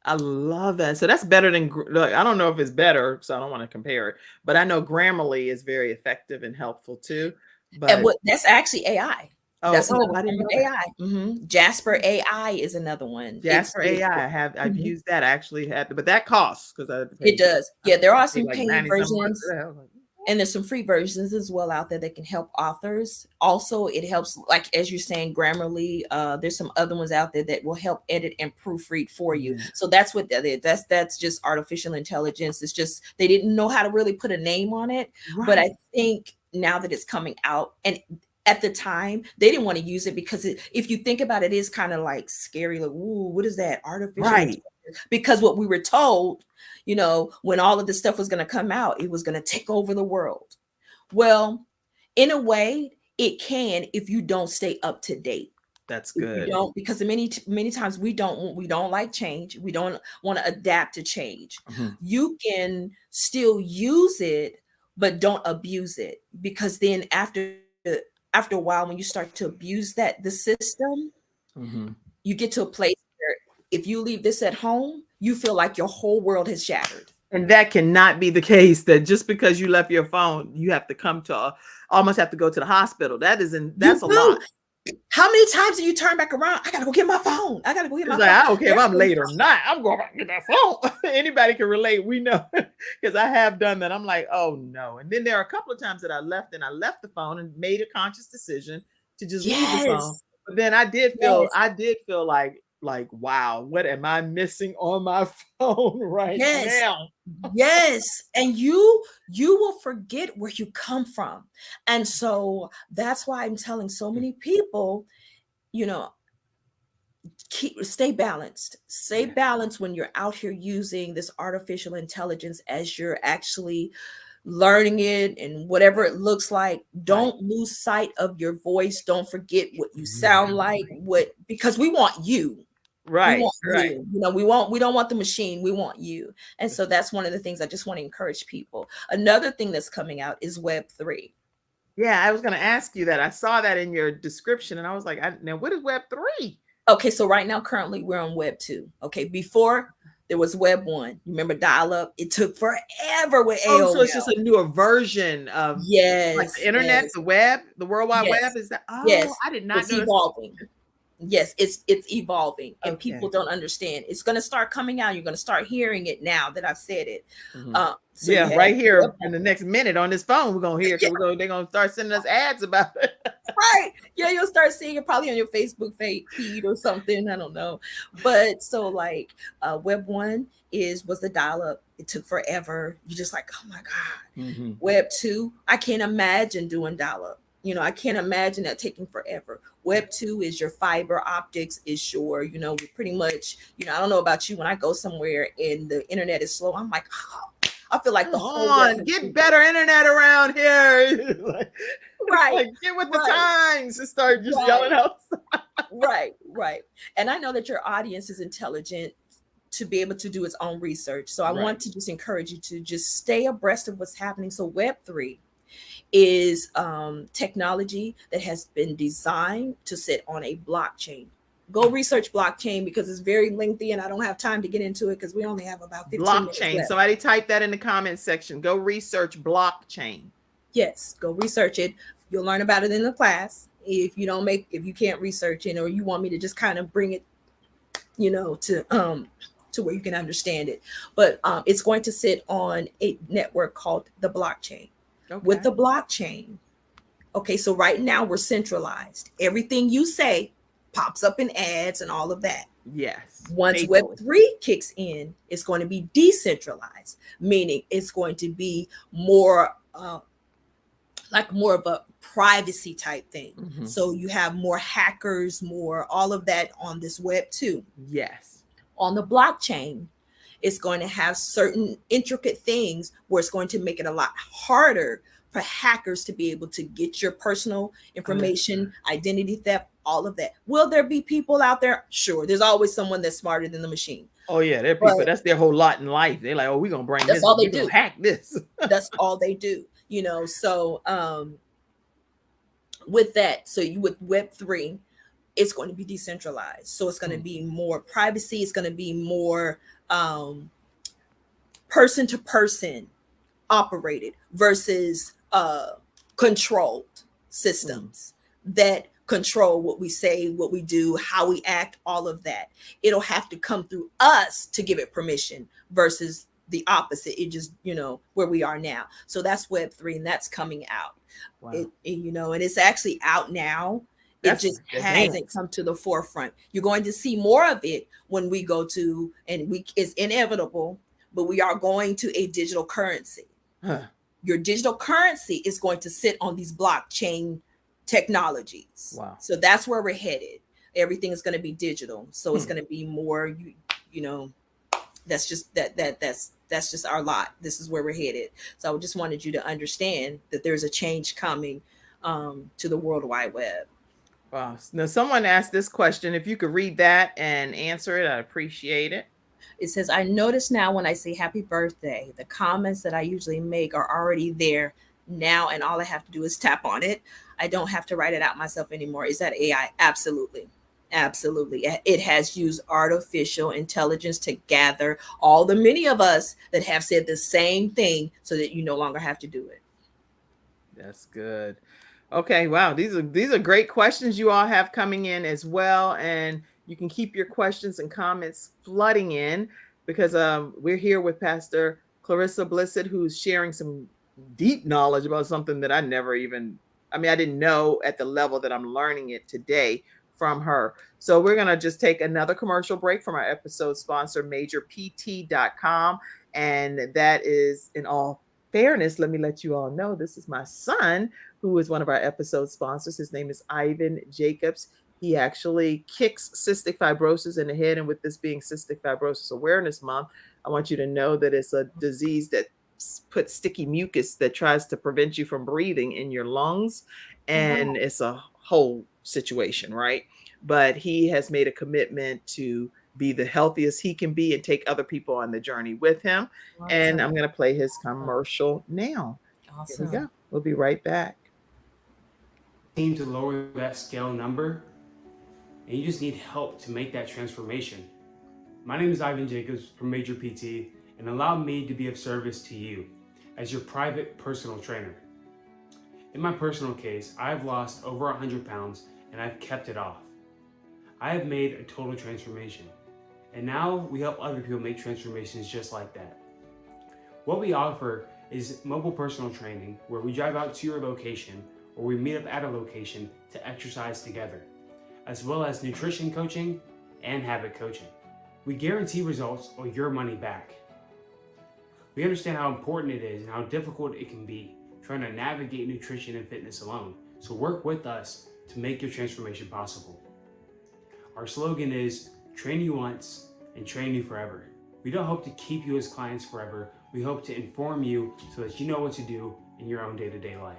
I love that. So that's better than, I don't know if it's better, so I don't want to compare it, but I know Grammarly is very effective and helpful too. But that's actually AI. That's I didn't know AI. Mm-hmm. Jasper AI is another one. Jasper AI. I've used that. I actually had, but that costs because it does. Yeah, there are some like paid versions. And there's some free versions as well out there that can help authors. Also, it helps, like as you're saying, Grammarly. There's some other ones out there that will help edit and proofread for you. So that's what that is. That's just artificial intelligence. It's just they didn't know how to really put a name on it. Right. But I think now that it's coming out, and at the time they didn't want to use it because if you think about it, it is kind of like scary. Like, ooh, what is that? Artificial intelligence. Because what we were told, when all of this stuff was going to come out, it was going to take over the world. Well, in a way, it can if you don't stay up to date. That's good. Because many times we don't like change. We don't want to adapt to change. Mm-hmm. You can still use it, but don't abuse it, because then after a while, when you start to abuse the system, you get to a place where if you leave this at home, you feel like your whole world has shattered. And that cannot be the case, that just because you left your phone, you have to almost have to go to the hospital. That's a lot. How many times do you turn back around? I got to go get my phone. I don't care if I'm late or not. I'm going to get that phone. Anybody can relate. We know, because I have done that. I'm like, oh no. And then there are a couple of times that I left the phone and made a conscious decision to just leave the phone. But then I did feel like, wow, what am I missing on my phone right now? Yes. And you will forget where you come from. And so that's why I'm telling so many people, stay balanced. Stay balanced when you're out here using this artificial intelligence as you're actually learning it and whatever it looks like. Don't lose sight of your voice. Don't forget what you sound like, because we want you. Right. You. We don't want the machine. We want you. And so that's one of the things I just want to encourage people. Another thing that's coming out is Web3. Yeah, I was going to ask you that. I saw that in your description and I was like, now what is Web3? Okay, so right now, currently we're on Web 2. Okay, before there was Web 1. You remember dial-up? It took forever with AOL. So it's just a newer version of like the internet, the web, the World Wide Web. Is that? Oh, yes. I did not know. It's evolving. Yes, it's evolving, and people don't understand. It's going to start coming out. You're going to start hearing it now that I've said it. Right here in the next minute on this phone, we're going to hear it. They're going to start sending us ads about it. Right. Yeah, you'll start seeing it probably on your Facebook feed or something. I don't know. But so like Web 1 was the dial-up. It took forever. You're just like, oh my God. Web 2, I can't imagine doing dial-up. I can't imagine that taking forever. Web 2 is your fiber optics, is your, pretty much, I don't know about you, when I go somewhere and the internet is slow, I'm like, oh, I feel like get better internet around here. Like, get with the times and start just yelling out. Right. And I know that your audience is intelligent to be able to do its own research. So I want to just encourage you to just stay abreast of what's happening. So Web 3 is technology that has been designed to sit on a blockchain. Go research blockchain because it's very lengthy and I don't have time to get into it because we only have about 15 minutes left. Somebody type that in the comment section. Go research blockchain. Yes, go research it. You'll learn about it in the class. If you can't research it, or you want me to just kind of bring it, to where you can understand it. But it's going to sit on a network called the blockchain. Okay. With the blockchain. Okay, so right now we're centralized. Everything you say pops up in ads and all of that. Yes. Once Web3 kicks in, it's going to be decentralized, meaning it's going to be more like more of a privacy type thing. Mhm. So you have more hackers, more all of that on this web too. Yes. On the blockchain, it's going to have certain intricate things where it's going to make it a lot harder for hackers to be able to get your personal information, identity theft, all of that. Will there be people out there? Sure. There's always someone that's smarter than the machine. Oh yeah, there are people. But That's their whole lot in life. They're like, oh, we're gonna bring that's this. all they We're gonna do. hack this. That's all they do. You know, so with that, so you with Web3, it's going to be decentralized. So it's going to be more privacy. It's going to be more person to person operated versus controlled systems that control what we say, what we do, how we act, all of that. It'll have to come through us to give it permission versus the opposite. It just, you know, where we are now. So that's Web3, and that's coming out. Wow. You know, and it's actually out now. It just hasn't come to the forefront. You're going to see more of it when we go to, and it's inevitable, but we are going to a digital currency. Your digital currency is going to sit on these blockchain technologies. Wow. So that's where we're headed. Everything is going to be digital. So it's going to be more, you know, that's just that's just our lot. This is where we're headed. So I just wanted you to understand that there's a change coming to the World Wide Web. Wow. Now, someone asked this question. If you could read that and answer it, I'd appreciate it. It says, I notice now when I say happy birthday, the comments that I usually make are already there now, and all I have to do is tap on it. I don't have to write it out myself anymore. Is that AI? Absolutely. Absolutely. It has used artificial intelligence to gather all the many of us that have said the same thing so that you no longer have to do it. That's good. Okay. Wow. These are great questions you all have coming in as well. And you can keep your questions and comments flooding in because we're here with Pastor Clarissa Blissett, who's sharing some deep knowledge about something that I didn't know at the level that I'm learning it today from her. So we're going to just take another commercial break from our episode sponsor, MajorPT.com. And that is, in all fairness, let me let you all know, this is my son, who is one of our episode sponsors. His name is Ivan Jacobs. He actually kicks cystic fibrosis in the head. And with this being Cystic Fibrosis Awareness Month, I want you to know that it's a disease that puts sticky mucus that tries to prevent you from breathing in your lungs. And it's a whole situation, right? But he has made a commitment to be the healthiest he can be and take other people on the journey with him. Awesome. And I'm going to play his commercial now. Awesome. Here we go. We'll be right back. Aim to lower that scale number, and you just need help to make that transformation. My name is Ivan Jacobs from Major PT, and allow me to be of service to you as your private personal trainer. In my personal case, I've lost over 100 pounds and I've kept it off. I have made a total transformation, and now we help other people make transformations just like that. What we offer is mobile personal training, where we drive out to your location or we meet up at a location to exercise together, as well as nutrition coaching and habit coaching. We guarantee results or your money back. We understand how important it is and how difficult it can be trying to navigate nutrition and fitness alone. So work with us to make your transformation possible. Our slogan is train you once and train you forever. We don't hope to keep you as clients forever. We hope to inform you so that you know what to do in your own day-to-day life.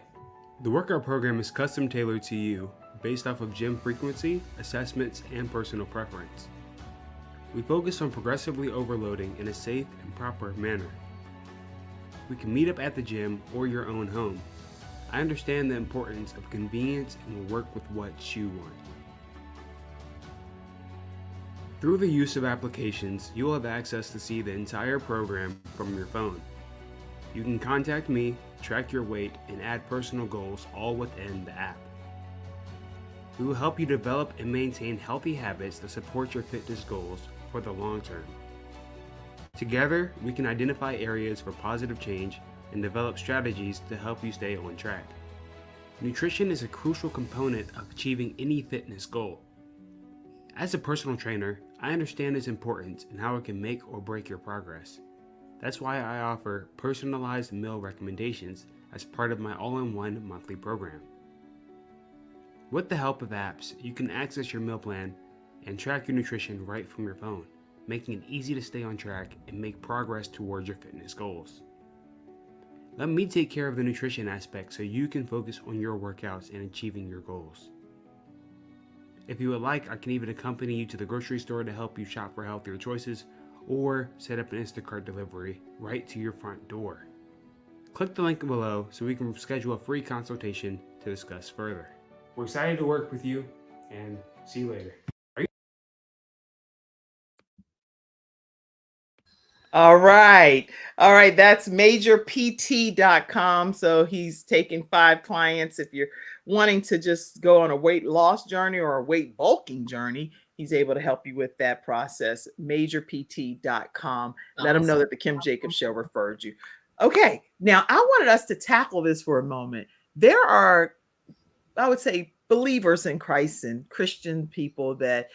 The workout program is custom tailored to you based off of gym frequency, assessments, and personal preference. We focus on progressively overloading in a safe and proper manner. We can meet up at the gym or your own home. I understand the importance of convenience and will work with what you want. Through the use of applications, you will have access to see the entire program from your phone. You can contact me, track your weight, and add personal goals all within the app. We will help you develop and maintain healthy habits that support your fitness goals for the long term. Together, we can identify areas for positive change and develop strategies to help you stay on track. Nutrition is a crucial component of achieving any fitness goal. As a personal trainer, I understand its importance and how it can make or break your progress. That's why I offer personalized meal recommendations as part of my all-in-one monthly program. With the help of apps, you can access your meal plan and track your nutrition right from your phone, making it easy to stay on track and make progress towards your fitness goals. Let me take care of the nutrition aspect so you can focus on your workouts and achieving your goals. If you would like, I can even accompany you to the grocery store to help you shop for healthier choices or set up an Instacart delivery right to your front door. Click the link below so we can schedule a free consultation to discuss further. We're excited to work with you and see you later. All right. All right. That's majorpt.com. So he's taking 5 clients. If you're wanting to just go on a weight loss journey or a weight bulking journey, he's able to help you with that process. majorpt.com. Let him know that the Kim Jacobs Show referred you. Okay. Now, I wanted us to tackle this for a moment. There are, I would say, believers in Christ and Christian people that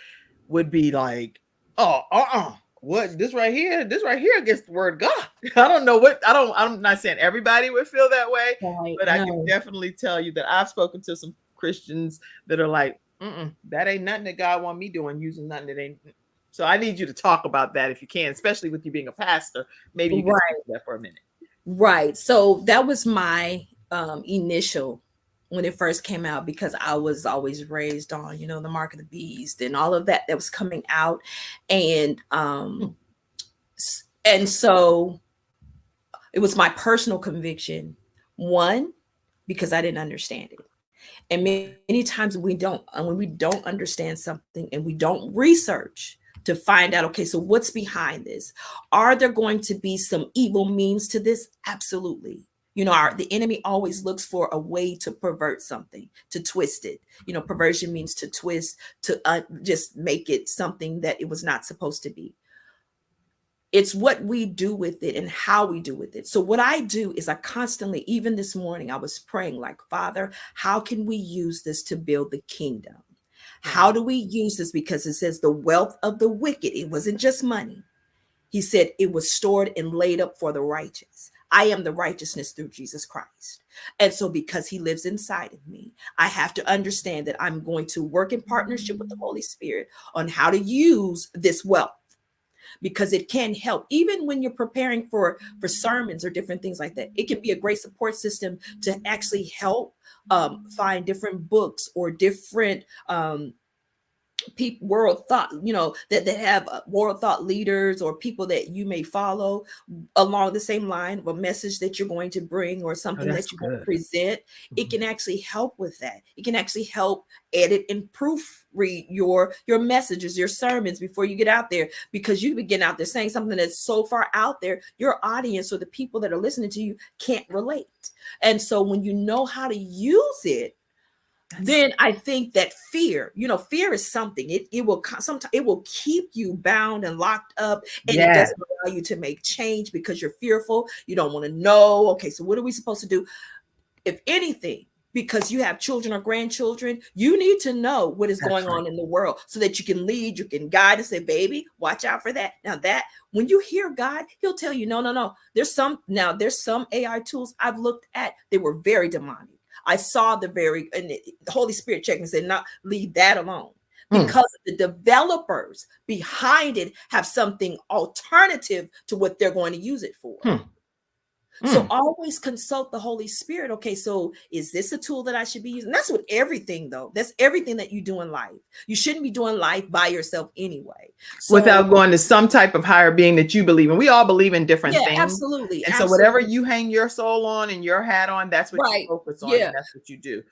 would be like, oh, what this right here against the word God. I don't know what I'm not saying everybody would feel that way, but I can definitely tell you that I've spoken to some Christians that are like, that ain't nothing that God want me doing, using nothing that ain't. So I need you to talk about that if you can, especially with you being a pastor. Maybe you can talk about that for a minute. Right. So that was my initial when it first came out, because I was always raised on, the mark of the beast and all of that was coming out. And so it was my personal conviction, one, because I didn't understand it. And many times when we don't understand something and we don't research to find out, okay, so what's behind this? Are there going to be some evil means to this? Absolutely. The enemy always looks for a way to pervert something, to twist it. Perversion means to twist, to just make it something that it was not supposed to be. It's what we do with it and how we do with it. So what I do is I constantly, even this morning, I was praying like, Father, how can we use this to build the kingdom? How do we use this? Because it says the wealth of the wicked, it wasn't just money. He said it was stored and laid up for the righteous. I am the righteousness through Jesus Christ. And so because he lives inside of me, I have to understand that I'm going to work in partnership with the Holy Spirit on how to use this wealth, because it can help. Even when you're preparing for sermons or different things like that, it can be a great support system to actually help find different books or different world thought, that have world thought leaders or people that you may follow along the same line of a message that you're going to bring or something that you're going to present. It can actually help with that. It can actually help edit and proofread your messages, your sermons before you get out there, because you begin out there saying something that's so far out there, your audience or the people that are listening to you can't relate. And so when you know how to use it, then I think that fear is something, it will sometimes it will keep you bound and locked up, and it doesn't allow you to make change because you're fearful. You don't want to know, okay, so what are we supposed to do? If anything, because you have children or grandchildren, you need to know what is going on in the world so that you can lead, you can guide and say, baby, watch out for that. Now that when you hear God, he'll tell you, no. There's some AI tools I've looked at, they were very demonic. I saw and the Holy Spirit checked and said, "Not leave that alone," because the developers behind it have something alternative to what they're going to use it for. So always consult the Holy Spirit. Okay, so is this a tool that I should be using? That's with everything, though. That's everything that you do in life. You shouldn't be doing life by yourself anyway. So, without going to some type of higher being that you believe in. We all believe in different things. Absolutely. And so whatever you hang your soul on and your hat on, that's what you focus on. And that's what you do.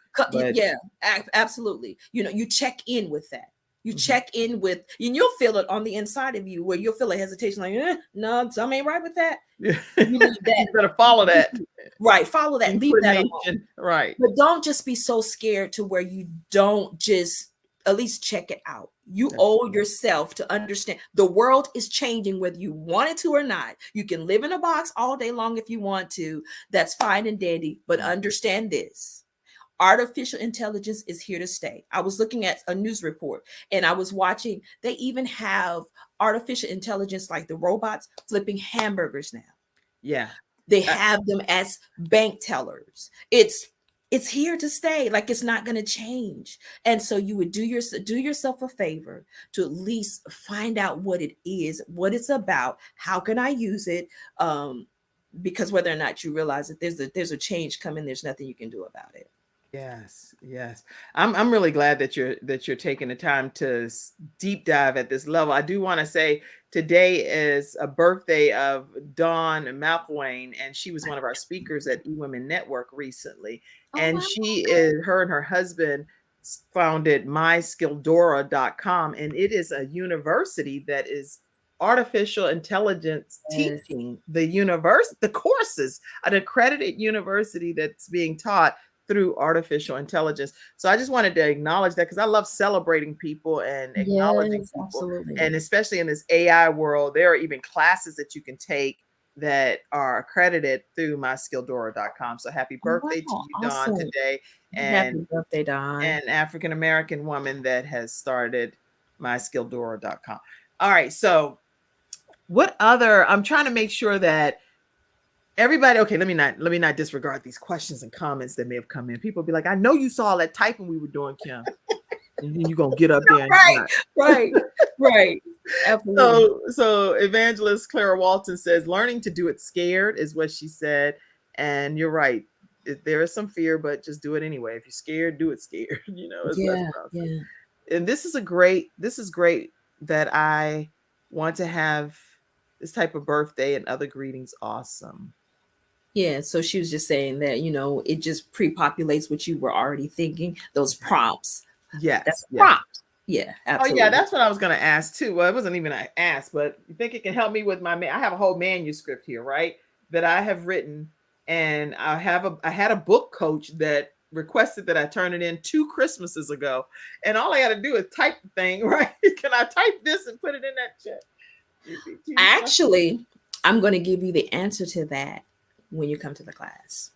Absolutely. You check in with that. You check in with, and you'll feel it on the inside of you, where you'll feel a hesitation, like, no, something ain't right with that. You leave that. You better follow that. Right. Follow that. Leave that alone. Right. But don't just be so scared to where you don't just at least check it out. You owe yourself to understand the world is changing, whether you want it to or not. You can live in a box all day long if you want to. That's fine and dandy. But understand this. Artificial intelligence is here to stay. I was looking at a news report and I was watching, they even have artificial intelligence like the robots flipping hamburgers now. Yeah. They have them as bank tellers. It's it's here to stay. Like, it's not going to change. And so you would do yourself a favor to at least find out what it is, what it's about, how can I use it? Because whether or not you realize that there's a change coming, there's nothing you can do about it. Yes, yes. I'm really glad that you're taking the time to deep dive at this level. I do want to say today is a birthday of Dawn McElwain, and she was one of our speakers at eWomen Network recently. And wow. her and her husband founded myskilldora.com, and it is a university that is artificial intelligence teaching the courses, an accredited university that's being taught through artificial intelligence. So I just wanted to acknowledge that because I love celebrating people and acknowledging people. Absolutely. And especially in this AI world, there are even classes that you can take that are accredited through myskilldora.com. So happy birthday to you, Dawn, today. And happy birthday, Dawn. An African-American woman that has started myskilldora.com. All right. So what other, I'm trying to make sure that everybody, okay, let me not disregard these questions and comments that may have come in. People be like, I know you saw all that typing we were doing, Kim. And then you're gonna get up there and right. Absolutely. So Evangelist Clara Walton says, learning to do it scared is what she said. And you're right. There is some fear, but just do it anyway. If you're scared, do it scared. And this is great that I want to have this type of birthday and other greetings. Awesome. Yeah, so she was just saying that, it just pre-populates what you were already thinking, those prompts. Yes. That's a prompt. Yeah, absolutely. Oh, yeah, that's what I was going to ask too. Well, it wasn't even an ask, but you think it can help me with I have a whole manuscript here, right, that I have written, and I had a book coach that requested that I turn it in 2 Christmases ago, and all I got to do is type the thing, right? Can I type this and put it in that chat? Actually, I'm going to give you the answer to that when you come to the class.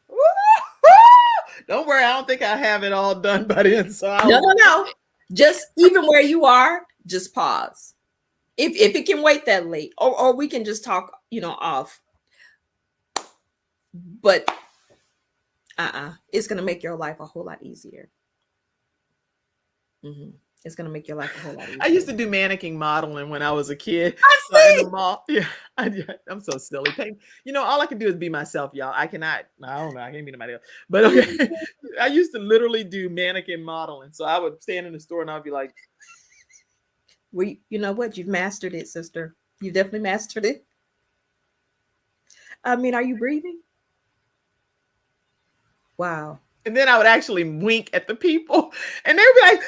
Don't worry, I don't think I have it all done by then. So No. Just even where you are, just pause. If it can wait that late, or we can just talk, off. But it's going to make your life a whole lot easier. Mm-hmm. It's going to make your life a whole lot easier. I used to do mannequin modeling when I was a kid. I in the mall. Yeah, I'm so silly. All I can do is be myself, y'all. I don't know. I can't be nobody else. But okay, I used to literally do mannequin modeling. So I would stand in the store and I'd be like, you know what? You've mastered it, sister. You've definitely mastered it. I mean, are you breathing? Wow. And then I would actually wink at the people and they would be like,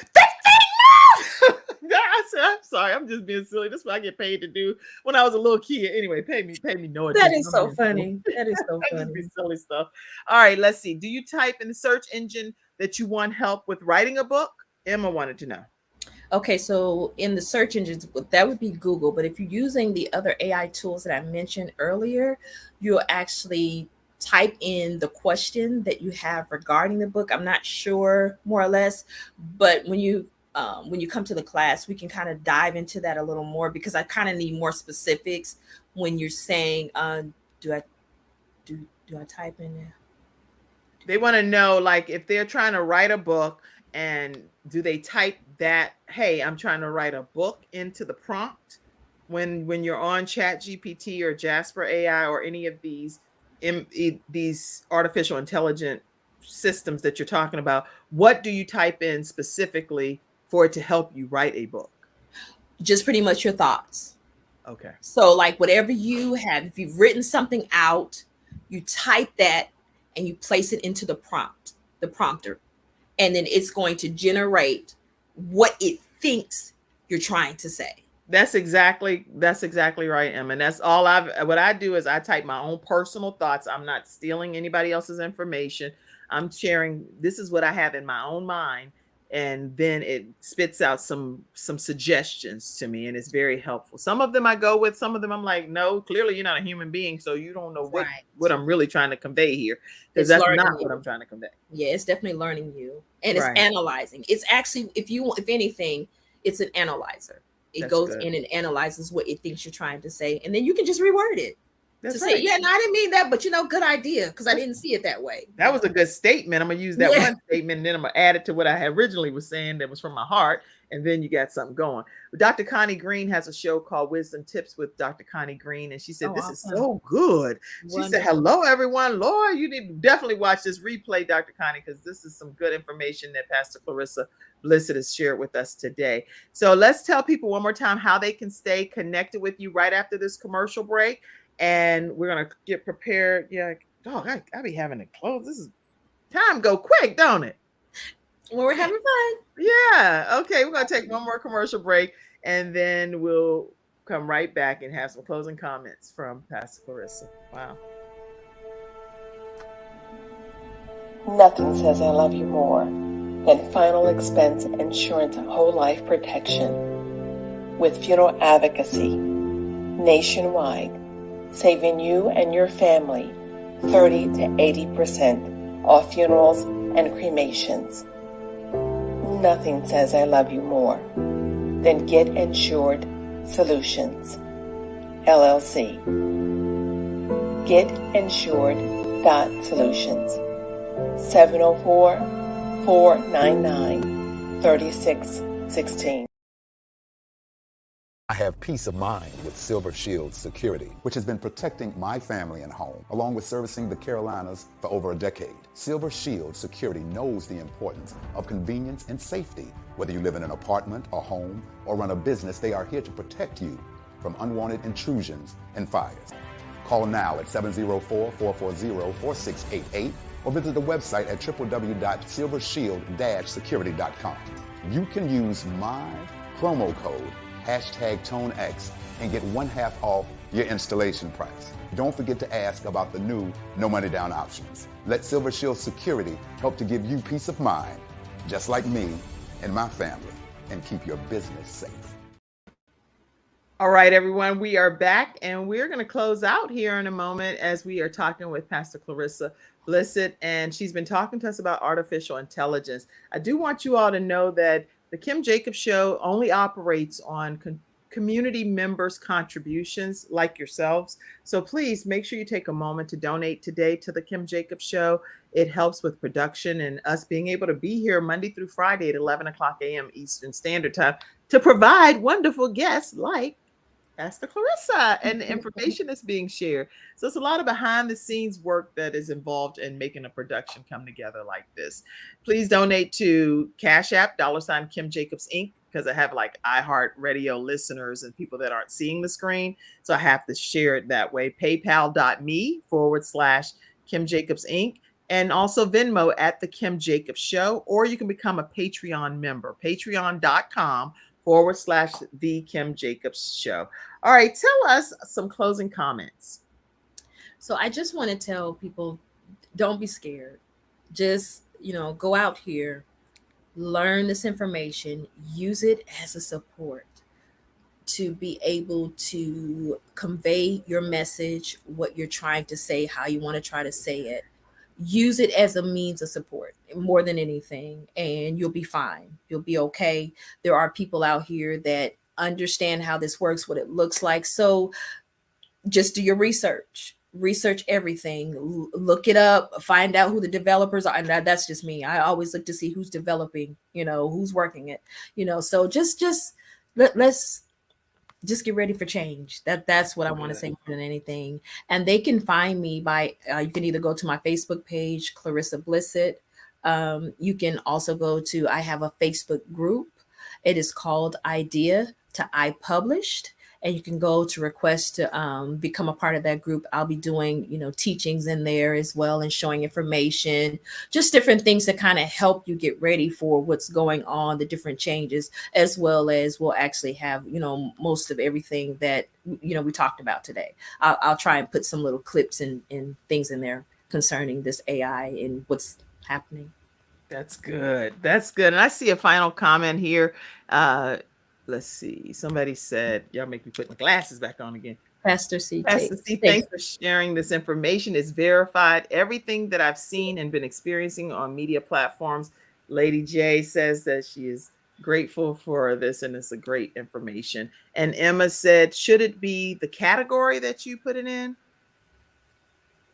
I'm sorry, I'm just being silly. That's what I get paid to do when I was a little kid. Anyway, pay me no attention. That is so funny. That is so funny. Just be silly stuff. All right, let's see. Do you type in the search engine that you want help with writing a book? Emma wanted to know. Okay, so in the search engines, that would be Google. But if you're using the other AI tools that I mentioned earlier, you'll actually type in the question that you have regarding the book. I'm not sure, more or less, but when you come to the class, we can kind of dive into that a little more, because I kind of need more specifics when you're saying, do I type in there? They want to know, like, if they're trying to write a book, and do they type that, hey, I'm trying to write a book, into the prompt when you're on ChatGPT or Jasper AI or any of these artificial intelligent systems that you're talking about? What do you type in specifically for it to help you write a book? Just pretty much your thoughts. Okay. So like whatever you have, if you've written something out, you type that and you place it into the prompter, and then it's going to generate what it thinks you're trying to say. That's exactly right, Emma. And that's all what I do is I type my own personal thoughts. I'm not stealing anybody else's information. I'm sharing, this is what I have in my own mind. And then it spits out some suggestions to me, and it's very helpful. Some of them I go with, some of them I'm like, no, clearly you're not a human being, so you don't know what I'm really trying to convey here, because that's not what I'm trying to convey. Yeah, it's definitely learning you, and it's analyzing. It's actually, if anything, it's an analyzer. It goes in and analyzes what it thinks you're trying to say, and then you can just reword it. That's to say, right. yeah, no, I didn't mean that, but good idea, because I didn't see it that way. That was a good statement. I'm going to use that Yeah. one statement, and then I'm going to add it to what I had originally was saying that was from my heart, and then you got something going. Dr. Connie Green has a show called Wisdom Tips with Dr. Connie Green, and she said, this is Awesome. so good. She said, hello, everyone. Lord, you need to definitely watch this replay, Dr. Connie, because this is some good information that Pastor Clarissa Blissett has shared with us today. So let's tell people one more time how they can stay connected with you right after this commercial break. And we're going to get prepared. Yeah. Dog, I be having to close. This is time go quick, don't it? When we're having fun. Yeah. Okay. We're going to take one more commercial break, and then we'll come right back and have some closing comments from Pastor Clarissa. Wow. Nothing says I love you more than final expense insurance whole life protection with funeral advocacy nationwide, saving you and your family 30 to 80% off funerals and cremations. Nothing says I love you more than Getinsured.solutions, LLC. Getinsured.solutions, 704-499-3616. I have peace of mind with Silver Shield Security, which has been protecting my family and home, along with servicing the Carolinas for over a decade. Silver Shield Security knows the importance of convenience and safety. Whether you live in an apartment, a home, or run a business, they are here to protect you from unwanted intrusions and fires. Call now at 704-440-4688 or visit the website at www.silvershield-security.com. You can use my promo code #ToneX and get 1/2 off your installation price. Don't forget to ask about the new no money down options. Let Silver Shield Security help to give you peace of mind, just like me and my family, and keep your business safe. All right, everyone, we are back, and we're going to close out here in a moment as we are talking with Pastor Clarissa Blissett, and she's been talking to us about artificial intelligence. I do want you all to know that the Kim Jacobs Show only operates on community members' contributions like yourselves. So please make sure you take a moment to donate today to the Kim Jacobs Show. It helps with production and us being able to be here Monday through Friday at 11 o'clock a.m. Eastern Standard Time to provide wonderful guests like Pastor Clarissa and the information that's being shared. So it's a lot of behind the scenes work that is involved in making a production come together like this. Please donate to Cash App, $ Kim Jacobs Inc., because I have like iHeart Radio listeners and people that aren't seeing the screen. So I have to share it that way. PayPal.me/Kim Jacobs Inc. And also Venmo at The Kim Jacobs Show, or you can become a Patreon member, patreon.com/The Kim Jacobs Show. All right, tell us some closing comments. So I just want to tell people, don't be scared. Just, go out here, learn this information, use it as a support to be able to convey your message, what you're trying to say, how you want to try to say it. Use it as a means of support more than anything, and you'll be fine. You'll be okay. There are people out here that understand how this works, what it looks like. So just do your research everything, look it up, find out who the developers are. And that's just me. I always look to see who's developing, who's working it, so let's just get ready for change. That's what I want to say more than anything. And they can find me by, you can either go to my Facebook page, Clarissa Blissett. You can also go to, I have a Facebook group. It is called Idea to I Published. And you can go to request to become a part of that group. I'll be doing, teachings in there as well and showing information, just different things to kind of help you get ready for what's going on, the different changes, as well as we'll actually have, most of everything that, we talked about today. I'll try and put some little clips and things in there concerning this AI and what's happening. That's good. That's good. And I see a final comment here. Let's see. Somebody said, y'all make me put my glasses back on again. Pastor C. Thanks for sharing this information. It's verified. Everything that I've seen and been experiencing on media platforms. Lady J says that she is grateful for this and it's a great information. And Emma said, should it be the category that you put it in?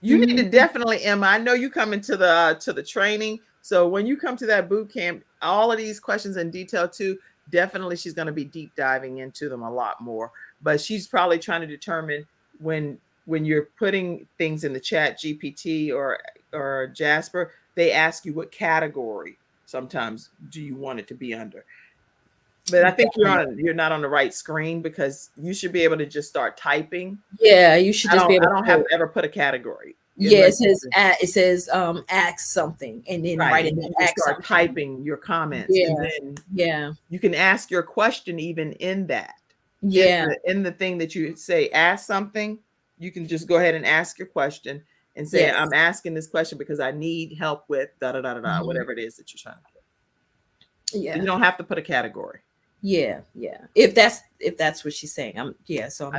You need to definitely, Emma. I know you come into the training. So when you come to that boot camp, all of these questions in detail too, definitely she's going to be deep diving into them a lot more. But she's probably trying to determine when you're putting things in the chat, GPT or Jasper, they ask you what category sometimes do you want it to be under. But I think you're not on the right screen, because you should be able to just start typing. Yeah, you should just be able. I don't have to ever put a category. Yeah, it says ask something, and then right in and start typing your comments. Yeah, and then you can ask your question even in that. Yeah, in the thing that you say, ask something. You can just go ahead and ask your question and say, Yes. I'm asking this question because I need help with whatever it is that you're trying to do. Yeah, you don't have to put a category. Yeah. If that's what she's saying, I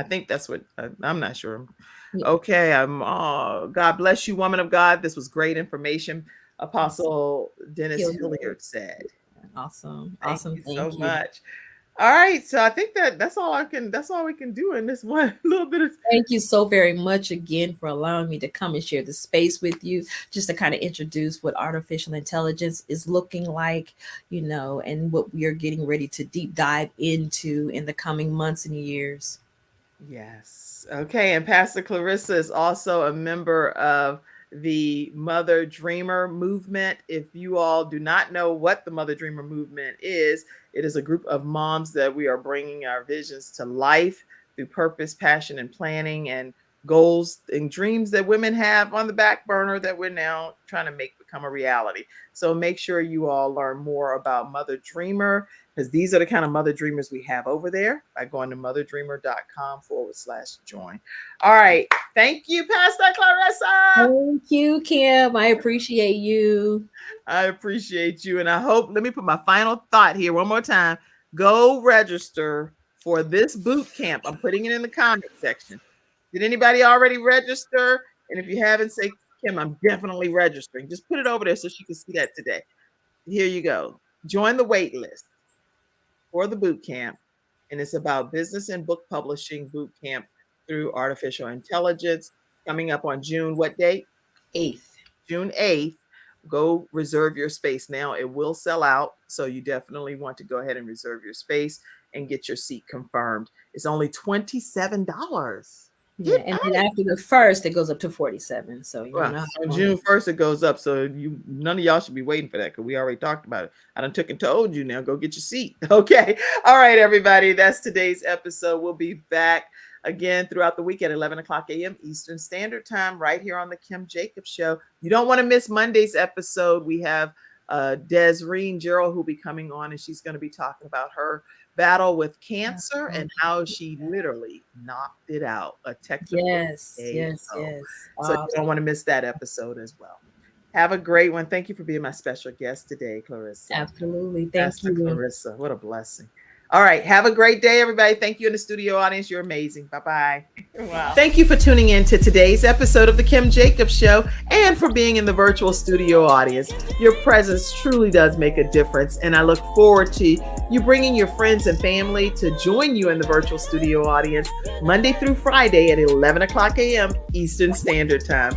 think that's what I'm not sure. Yeah. Okay, God bless you, woman of God. This was great information. Apostle Dennis Hilliard said. Awesome. Thank you so much. All right, so I think that's all we can do in this one little bit of. Thank you so very much again for allowing me to come and share the space with you, just to kind of introduce what artificial intelligence is looking like, and what we are getting ready to deep dive into in the coming months and years. Yes. Okay, and Pastor Clarissa is also a member of the Mother Dreamer movement. If you all do not know what the Mother Dreamer movement is, it is a group of moms that we are bringing our visions to life through purpose, passion, and planning, and goals and dreams that women have on the back burner that we're now trying to make become a reality. So make sure you all learn more about Mother Dreamer, because these are the kind of Mother Dreamers we have over there by going to motherdreamer.com/join. All right. Thank you, Pastor Clarissa. Thank you, Kim. I appreciate you. I appreciate you. And I hope, let me put my final thought here one more time. Go register for this boot camp. I'm putting it in the comment section. Did anybody already register? And if you haven't, say, Kim, I'm definitely registering. Just put it over there so she can see that today. Here you go. Join the wait list for the boot camp. And it's about business and book publishing boot camp through artificial intelligence, coming up on June, what date? 8th. June 8th. Go reserve your space now. It will sell out. So you definitely want to go ahead and reserve your space and get your seat confirmed. It's only $27. Yeah, and then after the 1st, it goes up to 47. So on June 1st, it goes up. So none of y'all should be waiting for that, because we already talked about it. I done took and told you. Now go get your seat. Okay. All right, everybody. That's today's episode. We'll be back again throughout the week at 11 o'clock a.m. Eastern Standard Time, right here on the Kim Jacobs Show. You don't want to miss Monday's episode. We have Desireen Gerald, who'll be coming on, and she's going to be talking about her battle with cancer and how she literally knocked it out. A technical yes. So you don't want to miss that episode as well. Have a great one. Thank you for being my special guest today, Clarissa. Absolutely. Thank you, Clarissa. What a blessing. All right. Have a great day, everybody. Thank you in the studio audience. You're amazing. Bye-bye. Wow. Thank you for tuning in to today's episode of the Kim Jacobs Show, and for being in the virtual studio audience. Your presence truly does make a difference, and I look forward to you bringing your friends and family to join you in the virtual studio audience Monday through Friday at 11 o'clock a.m. Eastern Standard Time.